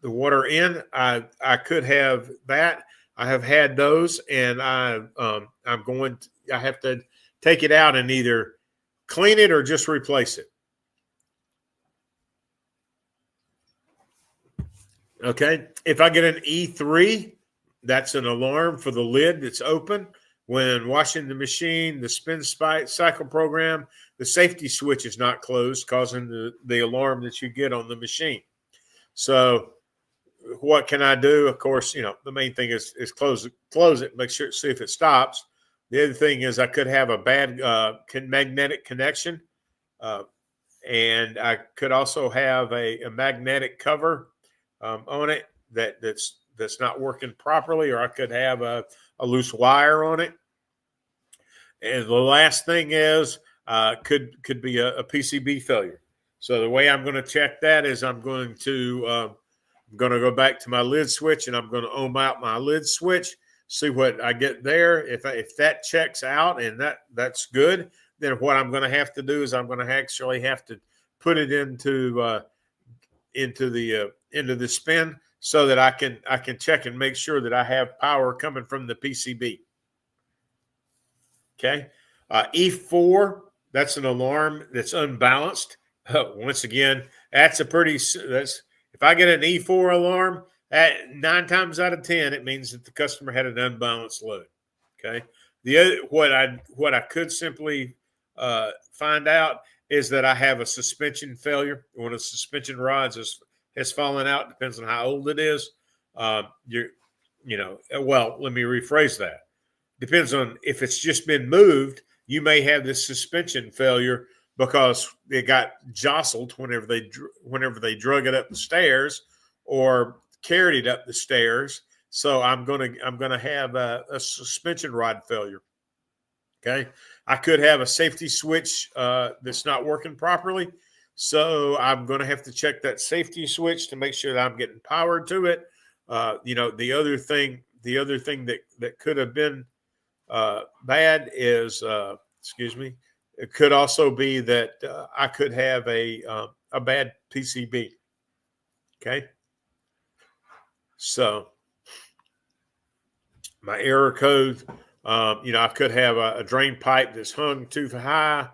water in, I could have that. I have had those, and I have to take it out and either clean it or just replace it. Okay. If I get an E3, that's an alarm for the lid that's open. When washing the machine, the spin cycle program, the safety switch is not closed, causing the alarm that you get on the machine. So what can I do? Of course, you know, the main thing is close it, make sure, see if it stops. The other thing is I could have a bad magnetic connection. And I could also have a magnetic cover on it that's not working properly, or I could have a loose wire on it. And the last thing is could be a PCB failure. So the way I'm going to check that is I'm going to go back to my lid switch, and I'm going to ohm out my lid switch, see what I get there. If that checks out and that's good, then what I'm going to have to do is I'm going to actually have to put it into the spin so that I can check and make sure that I have power coming from the PCB. Okay. E4, that's an alarm that's unbalanced. Once again, if I get an E4 alarm, At 9 times out of 10, it means that the customer had an unbalanced load. Okay. The other what I could simply find out is that I have a suspension failure. One of the suspension rods has fallen out. Depends on how old it is. Well, let me rephrase that. Depends on if it's just been moved. You may have this suspension failure because it got jostled whenever they drug it up the stairs or carried it up the stairs. So I'm gonna have a suspension rod failure. Okay, I could have a safety switch that's not working properly. So I'm going to have to check that safety switch to make sure that I'm getting power to it. The other thing that could have been bad is, excuse me, it could also be that I could have a bad PCB. Okay, so my error code. I could have a drain pipe that's hung too high.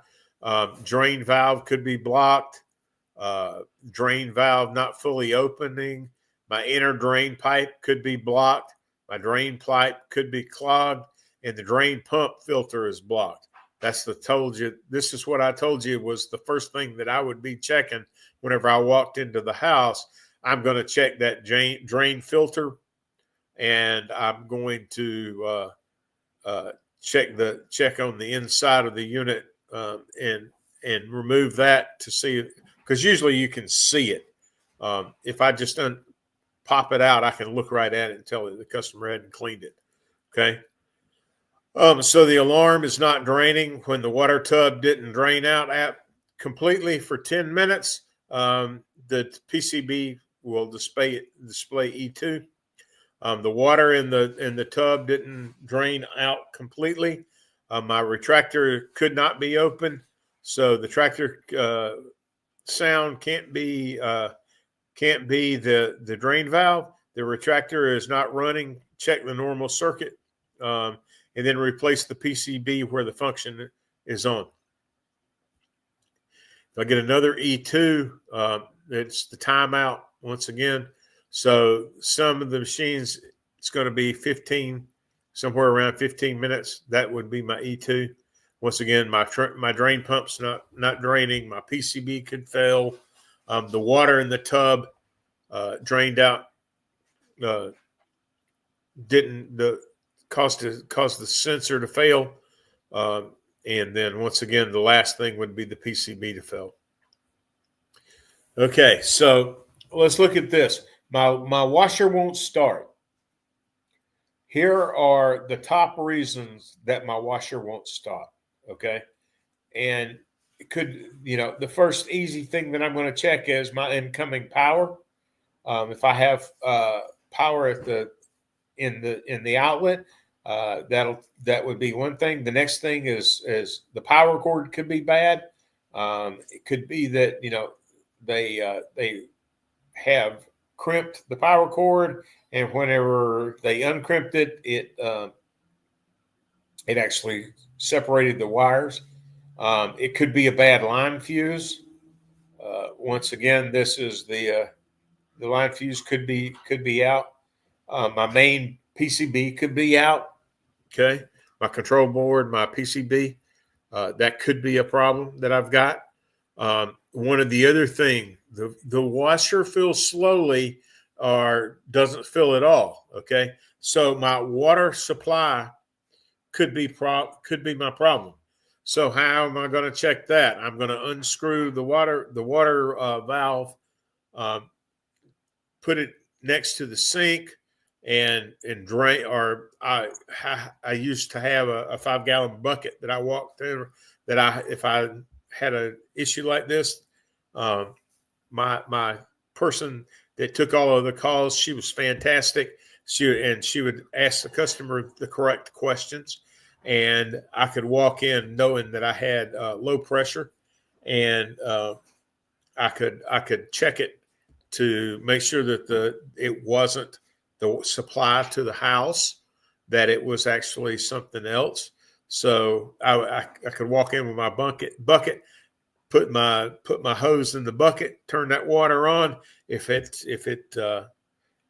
Drain valve could be blocked. Drain valve not fully opening. My inner drain pipe could be blocked. My drain pipe could be clogged, and the drain pump filter is blocked. This is what I told you was the first thing that I would be checking whenever I walked into the house. I'm going to check that drain filter, and I'm going to check on the inside of the unit and remove that to see, because usually you can see it. If I just pop it out, I can look right at it and tell the customer hadn't cleaned it. Okay. So the alarm is not draining when the water tub didn't drain out completely for 10 minutes. The PCB will display E2. The water in the tub didn't drain out completely. My retractor could not be open, so the tractor sound can't be the drain valve. The retractor is not running. Check the normal circuit, and then replace the PCB where the function is on. If I get another E2, it's the timeout once again. So some of the machines, it's going to be somewhere around 15 minutes. That would be my E2. Once again, my drain pump's not draining. My PCB could fail. The water in the tub drained out. Caused the sensor to fail. And then once again, the last thing would be the PCB to fail. Okay, so let's look at this. My washer won't start. Here are the top reasons that my washer won't start. Okay. And it could, the first easy thing that I'm going to check is my incoming power. If I have power in the outlet, that would be one thing. The next thing is the power cord could be bad. It could be that, they have crimped the power cord, and whenever they uncrimped it, it actually separated the wires. It could be a bad line fuse. Once again, this is the line fuse could be out. My main PCB could be out. Okay, my control board, my PCB, that could be a problem that I've got. One of the other thing, the washer fills slowly or doesn't fill at all. Okay, so my water supply could be my problem. So how am I going to check that? I'm going to unscrew the water valve, put it next to the sink, and drain. Or I used to have a 5-gallon bucket that I walked in. If I had an issue like this, my person that took all of the calls, she was fantastic. She would ask the customer the correct questions, and I could walk in knowing that I had low pressure, and I could check it to make sure that it wasn't the supply to the house, that it was actually something else. So I could walk in with my bucket, put my hose in the bucket, turn that water on. If it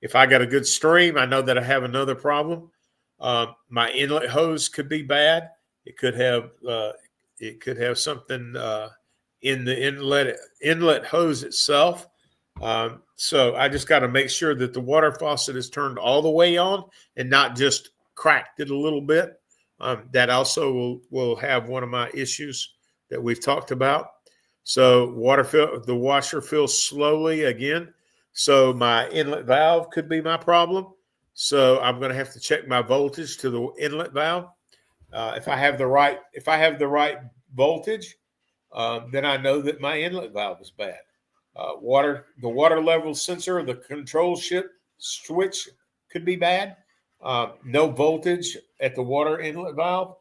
If I got a good stream, I know that I have another problem. My inlet hose could be bad. It could have something in the inlet hose itself. So I just got to make sure that the water faucet is turned all the way on and not just cracked it a little bit. That also will have one of my issues that we've talked about. So the washer fills slowly again. So my inlet valve could be my problem. So I'm going to have to check my voltage to the inlet valve. If I have the right voltage, then I know that my inlet valve is bad. The water level sensor, the control switch could be bad. No voltage at the water inlet valve.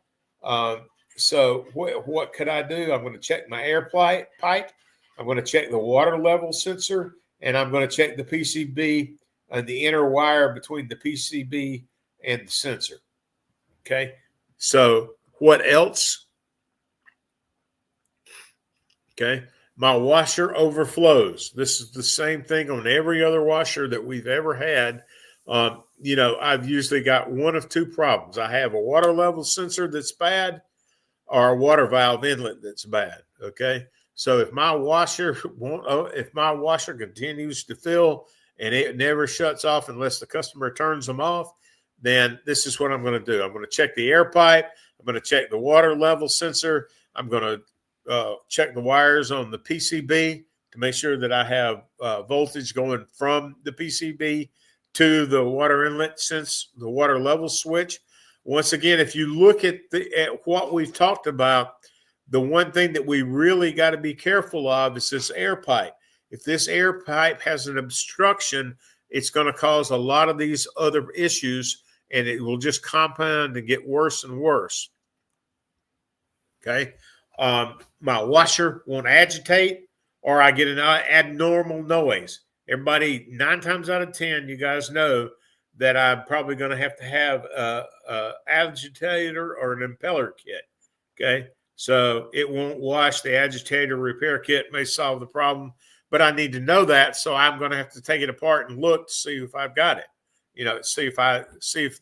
So what could I do? I'm going to check my air pipe. I'm going to check the water level sensor, and I'm going to check the PCB and the inner wire between the PCB and the sensor. Okay. So what else? Okay. My washer overflows. This is the same thing on every other washer that we've ever had. I've usually got one of two problems. I have a water level sensor that's bad, or a water valve inlet that's bad. Okay. So if my washer continues to fill and it never shuts off unless the customer turns them off, then this is what I'm going to do. I'm going to check the air pipe. I'm going to check the water level sensor. I'm going to check the wires on the PCB to make sure that I have voltage going from the PCB to the water inlet, since the water level switch. Once again, if you look at what we've talked about, the one thing that we really got to be careful of is this air pipe. If this air pipe has an obstruction, it's going to cause a lot of these other issues, and it will just compound and get worse and worse. Okay. My washer won't agitate, or I get an abnormal noise. Everybody, 9 times out of 10, you guys know that I'm probably going to have a agitator or an impeller kit. Okay. So it won't wash. The agitator repair kit may solve the problem, but I need to know that. So I'm going to have to take it apart and look to see if I've got it. See if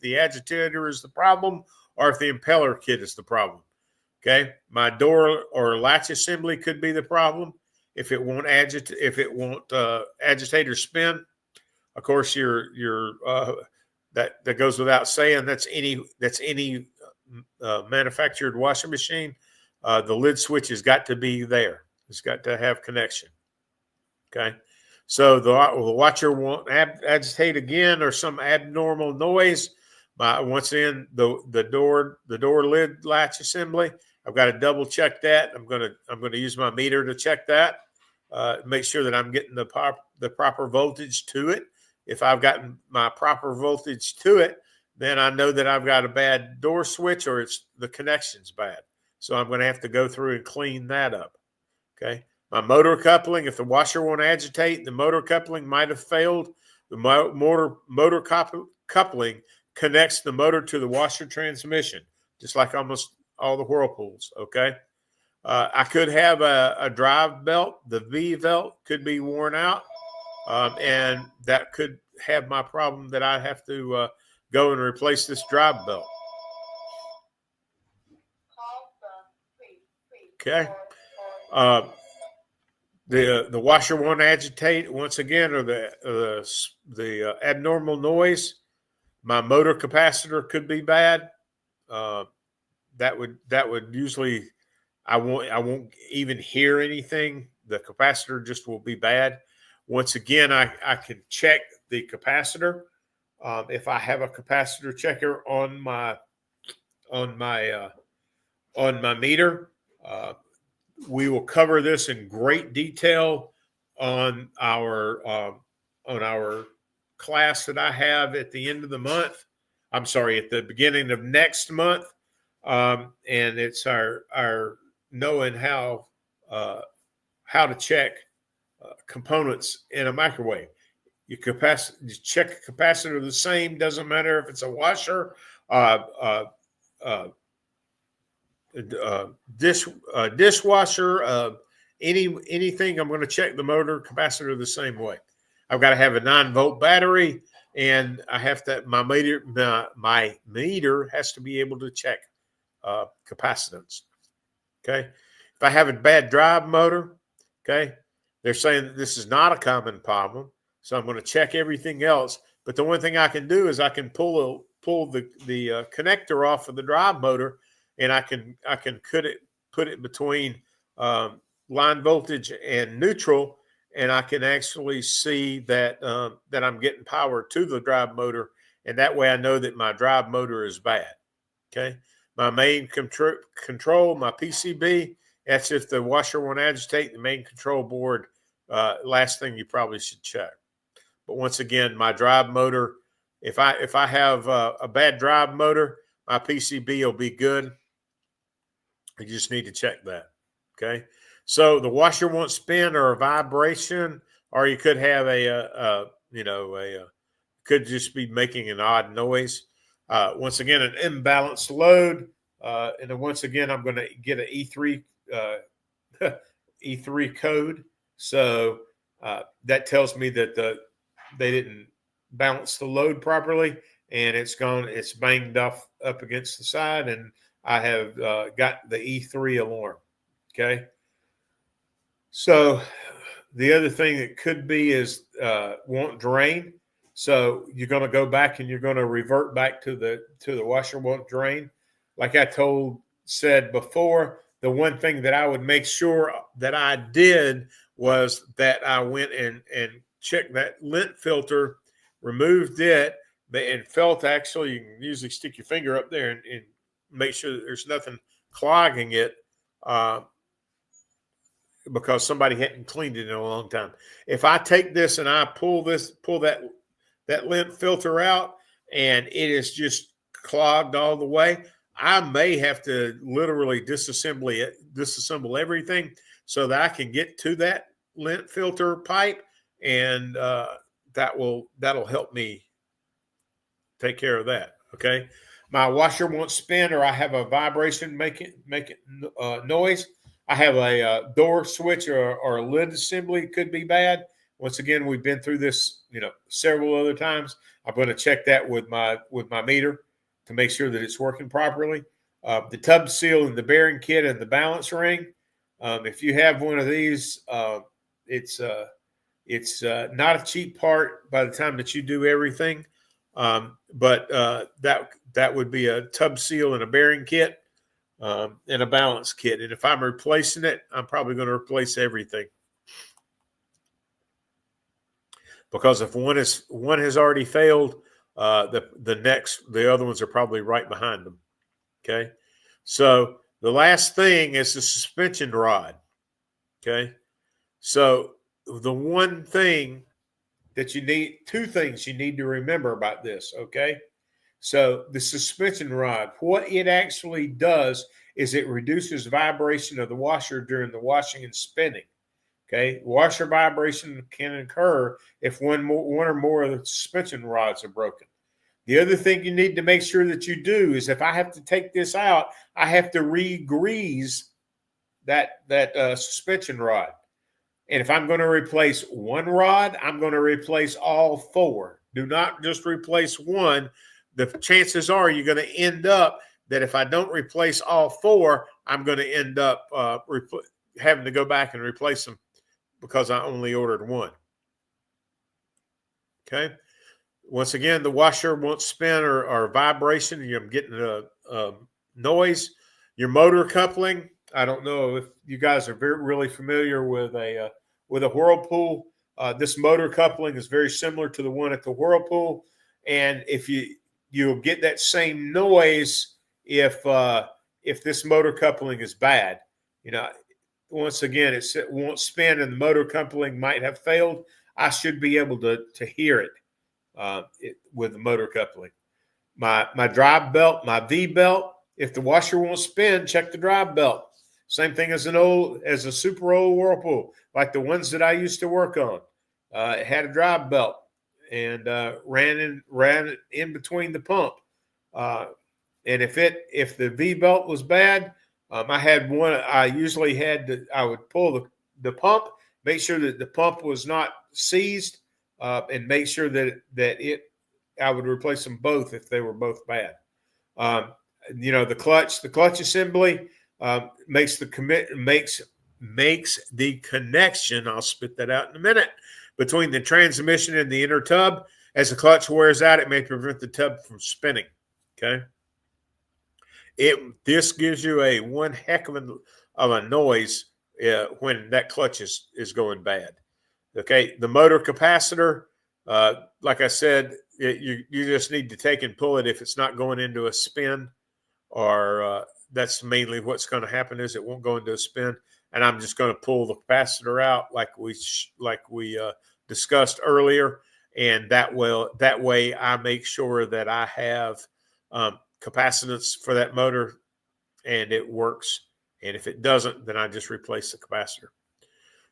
the agitator is the problem or if the impeller kit is the problem. Okay. My door or latch assembly could be the problem. If it won't agitator spin, of course, that goes without saying. That's any manufactured washing machine. The lid switch has got to be there. It's got to have connection. Okay. So the washer won't agitate again, or some abnormal noise. Once in the door lid latch assembly, I've got to double check that. I'm going to use my meter to check that. Make sure that I'm getting the proper voltage to it. If I've gotten my proper voltage to it, then I know that I've got a bad door switch, or the connection's bad. So I'm going to have to go through and clean that up. Okay. My motor coupling, if the washer won't agitate, the motor coupling might have failed. The motor coupling connects the motor to the washer transmission, just like almost all the Whirlpools. Okay. I could have a drive belt. The V belt could be worn out, and that could have my problem that I have to go and replace this drive belt. Okay. The washer won't agitate once again, or the abnormal noise. My motor capacitor could be bad. That would usually, I won't even hear anything. The capacitor just will be bad. Once again, I can check the capacitor. If I have a capacitor checker on my meter, we will cover this in great detail on our class that I have at the end of the month. I'm sorry, at the beginning of next month, and it's our knowing how to check components in a microwave. You check a capacitor the same. Doesn't matter if it's a washer, dishwasher, anything. I'm going to check the motor capacitor the same way. I've got to have a 9-volt battery, and I have to my meter has to be able to check capacitance. Okay, if I have a bad drive motor, okay, they're saying that this is not a common problem, so I'm going to check everything else. But the one thing I can do is I can pull the connector off of the drive motor, and I can put it between line voltage and neutral, and I can actually see that that I'm getting power to the drive motor, and that way I know that my drive motor is bad. Okay, my main control, my PCB. That's if the washer won't agitate. The main control board. Last thing you probably should check. But once again, my drive motor. If I have a bad drive motor, my PCB will be good. You just need to check that. Okay. So the washer won't spin or a vibration, or you could have could just be making an odd noise. Once again, an imbalanced load, and then once again, I'm going to get an E3 E3 code. So that tells me that they didn't balance the load properly, and it's banged up against the side, and I have got the E3 alarm. Okay. So the other thing that could be is won't drain. So you're going to go back and you're going to revert back to the washer won't drain. Like I said before, the one thing that I would make sure that I did was that I went and checked that lint filter, removed it, and felt actually, you can usually stick your finger up there and make sure that there's nothing clogging it because somebody hadn't cleaned it in a long time. If I take this and I pull that lint filter out and it is just clogged all the way, I may have to literally disassemble everything so that I can get to that lint filter pipe, and that'll help me take care of that. Okay, my washer won't spin, or I have a vibration making noise. I have a door switch or a lid assembly could be bad. Once again, we've been through this, several other times. I'm going to check that with my meter to make sure that it's working properly. The tub seal and the bearing kit and the balance ring. If you have one of these, it's not a cheap part by the time that you do everything. But that would be a tub seal and a bearing kit and a balance kit. And if I'm replacing it, I'm probably going to replace everything. Because if one has already failed, the other ones are probably right behind them. Okay, so the last thing is the suspension rod. Okay, so the one thing that two things you need to remember about this. Okay, so the suspension rod, what it actually does is it reduces vibration of the washer during the washing and spinning. Okay, washer vibration can occur if one or more of the suspension rods are broken. The other thing you need to make sure that you do is if I have to take this out, I have to re-grease that suspension rod. And if I'm going to replace one rod, I'm going to replace all four. Do not just replace one. The chances are you're going to end up that if I don't replace all four, I'm going to end up having to go back and replace them because I only ordered one. Okay. Once again, the washer won't spin or vibration. You're getting a noise. Your motor coupling. I don't know if you guys are really familiar with a Whirlpool. This motor coupling is very similar to the one at the Whirlpool, and if you'll get that same noise if this motor coupling is bad. Once again, it won't spin, and the motor coupling might have failed. I should be able to hear it. With the motor coupling. My drive belt, my V belt, if the washer won't spin, check the drive belt. Same thing as a super old Whirlpool, like the ones that I used to work on. It had a drive belt and ran it in between the pump. And if the V belt was bad, I had one. I usually I would pull the pump, make sure that the pump was not seized. And make sure that it I would replace them both if they were both bad. The clutch assembly makes the connection. I'll spit that out in a minute, between the transmission and the inner tub. As the clutch wears out, it may prevent the tub from spinning. Okay. This gives you a one heck of a noise when that clutch is going bad. Okay. The motor capacitor, like I said, you just need to take and pull it if it's not going into a spin, or that's mainly what's going to happen is it won't go into a spin. And I'm just going to pull the capacitor out like we discussed earlier, and that way I make sure that I have capacitance for that motor and it works. And if it doesn't, then I just replace the capacitor.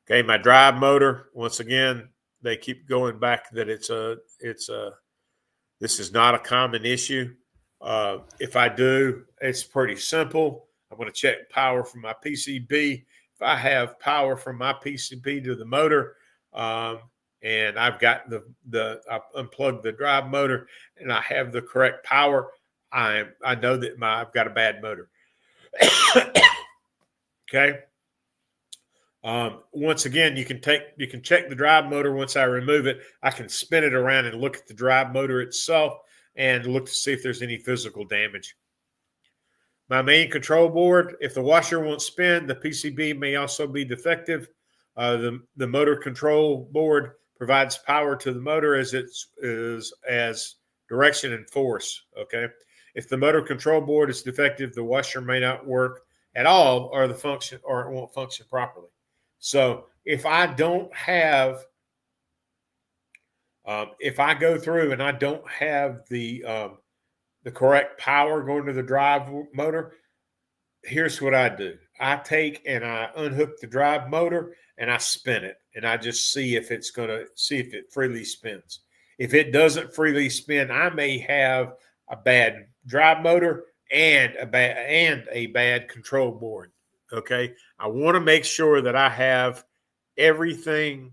Okay, my drive motor, once again, they keep going back that this is not a common issue. If I do, it's pretty simple. I'm going to check power from my PCB. If I have power from my PCB to the motor, and I've got I've unplugged the drive motor and I have the correct power, I know that I've got a bad motor. Okay. Once again, you can check the drive motor. Once I remove it, I can spin it around and look at the drive motor itself and look to see if there's any physical damage. My main control board, if the washer won't spin, the PCB may also be defective. The motor control board provides power to the motor as direction and force. Okay. If the motor control board is defective, the washer may not work at all, or it won't function properly. So if I don't have, if I go through and I don't have the correct power going to the drive motor, here's what I do. I take and I unhook the drive motor and I spin it, and I just see if it freely spins. If it doesn't freely spin, I may have a bad drive motor and a bad control board. Okay, I want to make sure that I have everything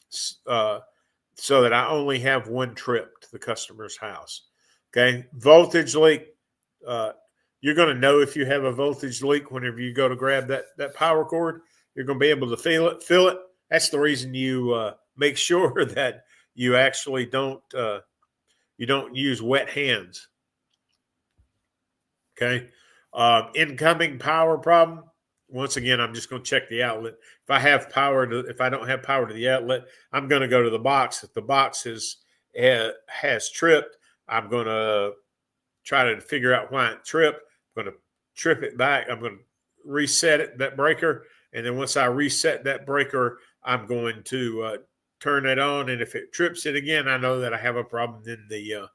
so that I only have one trip to the customer's house. Okay, voltage leak. You're going to know if you have a voltage leak whenever you go to grab that power cord. You're going to be able to feel it. That's the reason you make sure that you actually don't use wet hands. Okay, incoming power problem. Once again, I'm just going to check the outlet. If I don't have power to the outlet, I'm going to go to the box. If the box has tripped, I'm going to try to figure out why it tripped. I'm going to trip it back. I'm going to reset that breaker. And then once I reset that breaker, I'm going to turn it on. And if it trips it again, I know that I have a problem in the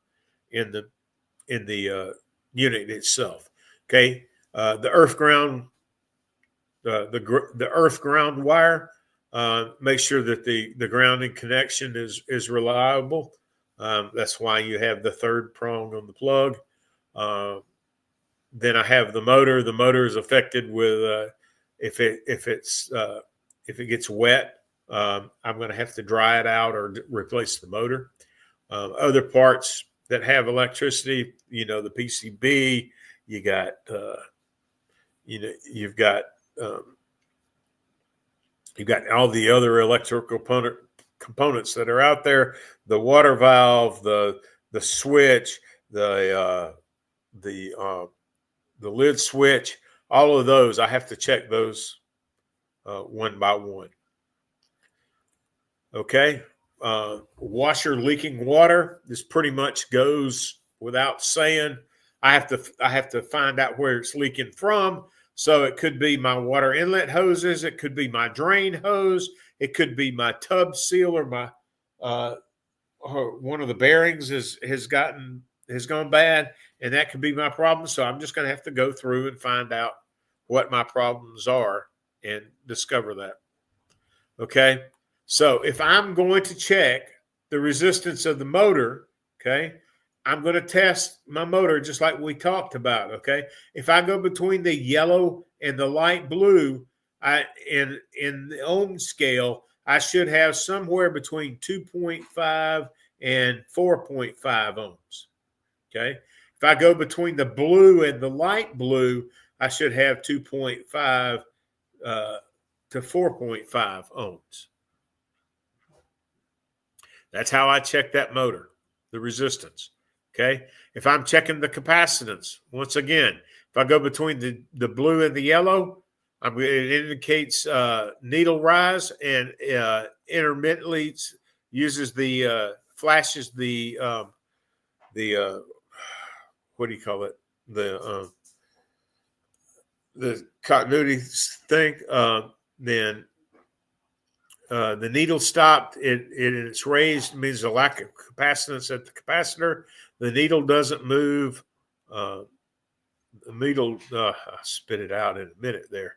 unit itself. Okay. The earth ground wire, make sure that the grounding connection is reliable. That's why you have the third prong on the plug. Then I have the motor. The motor is affected with if it gets wet, I'm going to have to dry it out or replace the motor. Other parts that have electricity, the PCB, you've got all the other electrical components that are out there, the water valve, the switch, the lid switch, all of those. I have to check those one by one. Okay. Washer leaking water. This pretty much goes without saying. I have to find out where it's leaking from. So it could be my water inlet hoses. It could be my drain hose. It could be my tub seal, or my one of the bearings has gone bad, and that could be my problem. So I'm just going to have to go through and find out what my problems are and discover that. Okay. So if I'm going to check the resistance of the motor, okay, I'm going to test my motor just like we talked about, okay? If I go between the yellow and the light blue, in the ohm scale, I should have somewhere between 2.5 and 4.5 ohms. Okay. If I go between the blue and the light blue, I should have 2.5 to 4.5 ohms. That's how I check that motor, the resistance. Okay. If I'm checking the capacitance, once again, if I go between the blue and the yellow, it indicates needle rise, and intermittently uses flashes the what do you call it? The continuity thing. Then the needle stopped. It's raised, means a lack of capacitance at the capacitor. The needle doesn't move. The needle, I'll spit it out in a minute there.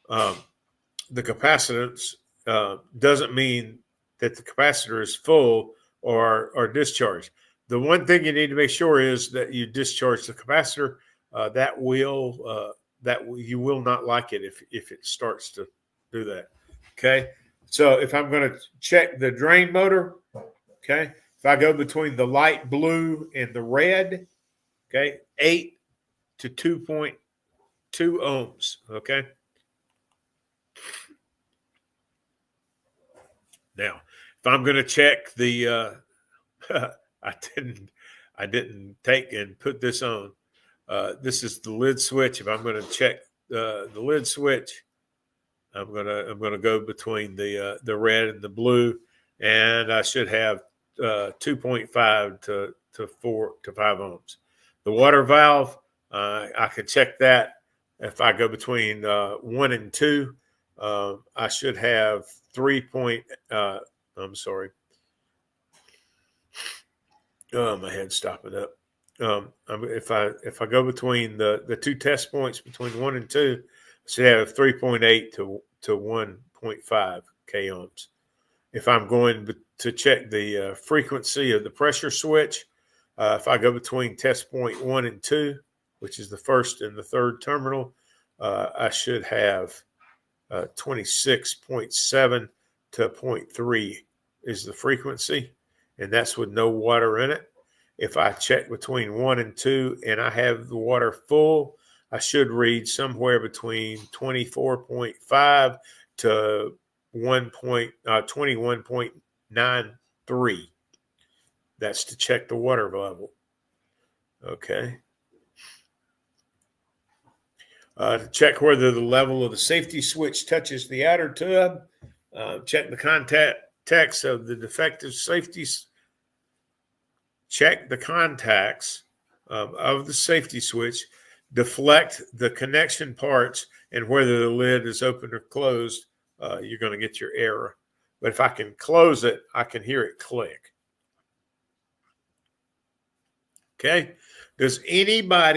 The capacitance doesn't mean that the capacitor is full or discharged. The one thing you need to make sure is that you discharge the capacitor. You will not like it if it starts to do that. Okay. So if I'm going to check the drain motor, okay, if I go between the light blue and the red, okay, 8 to 2.2 ohms. Okay. Now, if I'm going to check the, I didn't take and put this on. This is the lid switch. If I'm going to check the lid switch, I'm gonna go between the red and the blue, and I should have 2.5 to 4 to 5 ohms. The water valve, I can check that. If I go between 1 and 2, I should have 3. I'm sorry. Oh, my head's stopping up. If I go between the two test points between 1 and 2, I should have 3.8 to 1.5 k ohms. If I'm going to check the frequency of the pressure switch, if I go between test point 1 and 2, which is the first and the third terminal, I should have 26.7 to 0.3 is the frequency, and that's with no water in it. If I check between 1 and 2 and I have the water full, I should read somewhere between 24.5 to 21.93. That's to check the water level. Okay. To check whether the level of the safety switch touches the outer tub, check the contacts of the defective safeties. Check the contacts of the safety switch, deflect the connection parts, and whether the lid is open or closed, you're going to get your error. But if I can close it, I can hear it click. Okay. Does anybody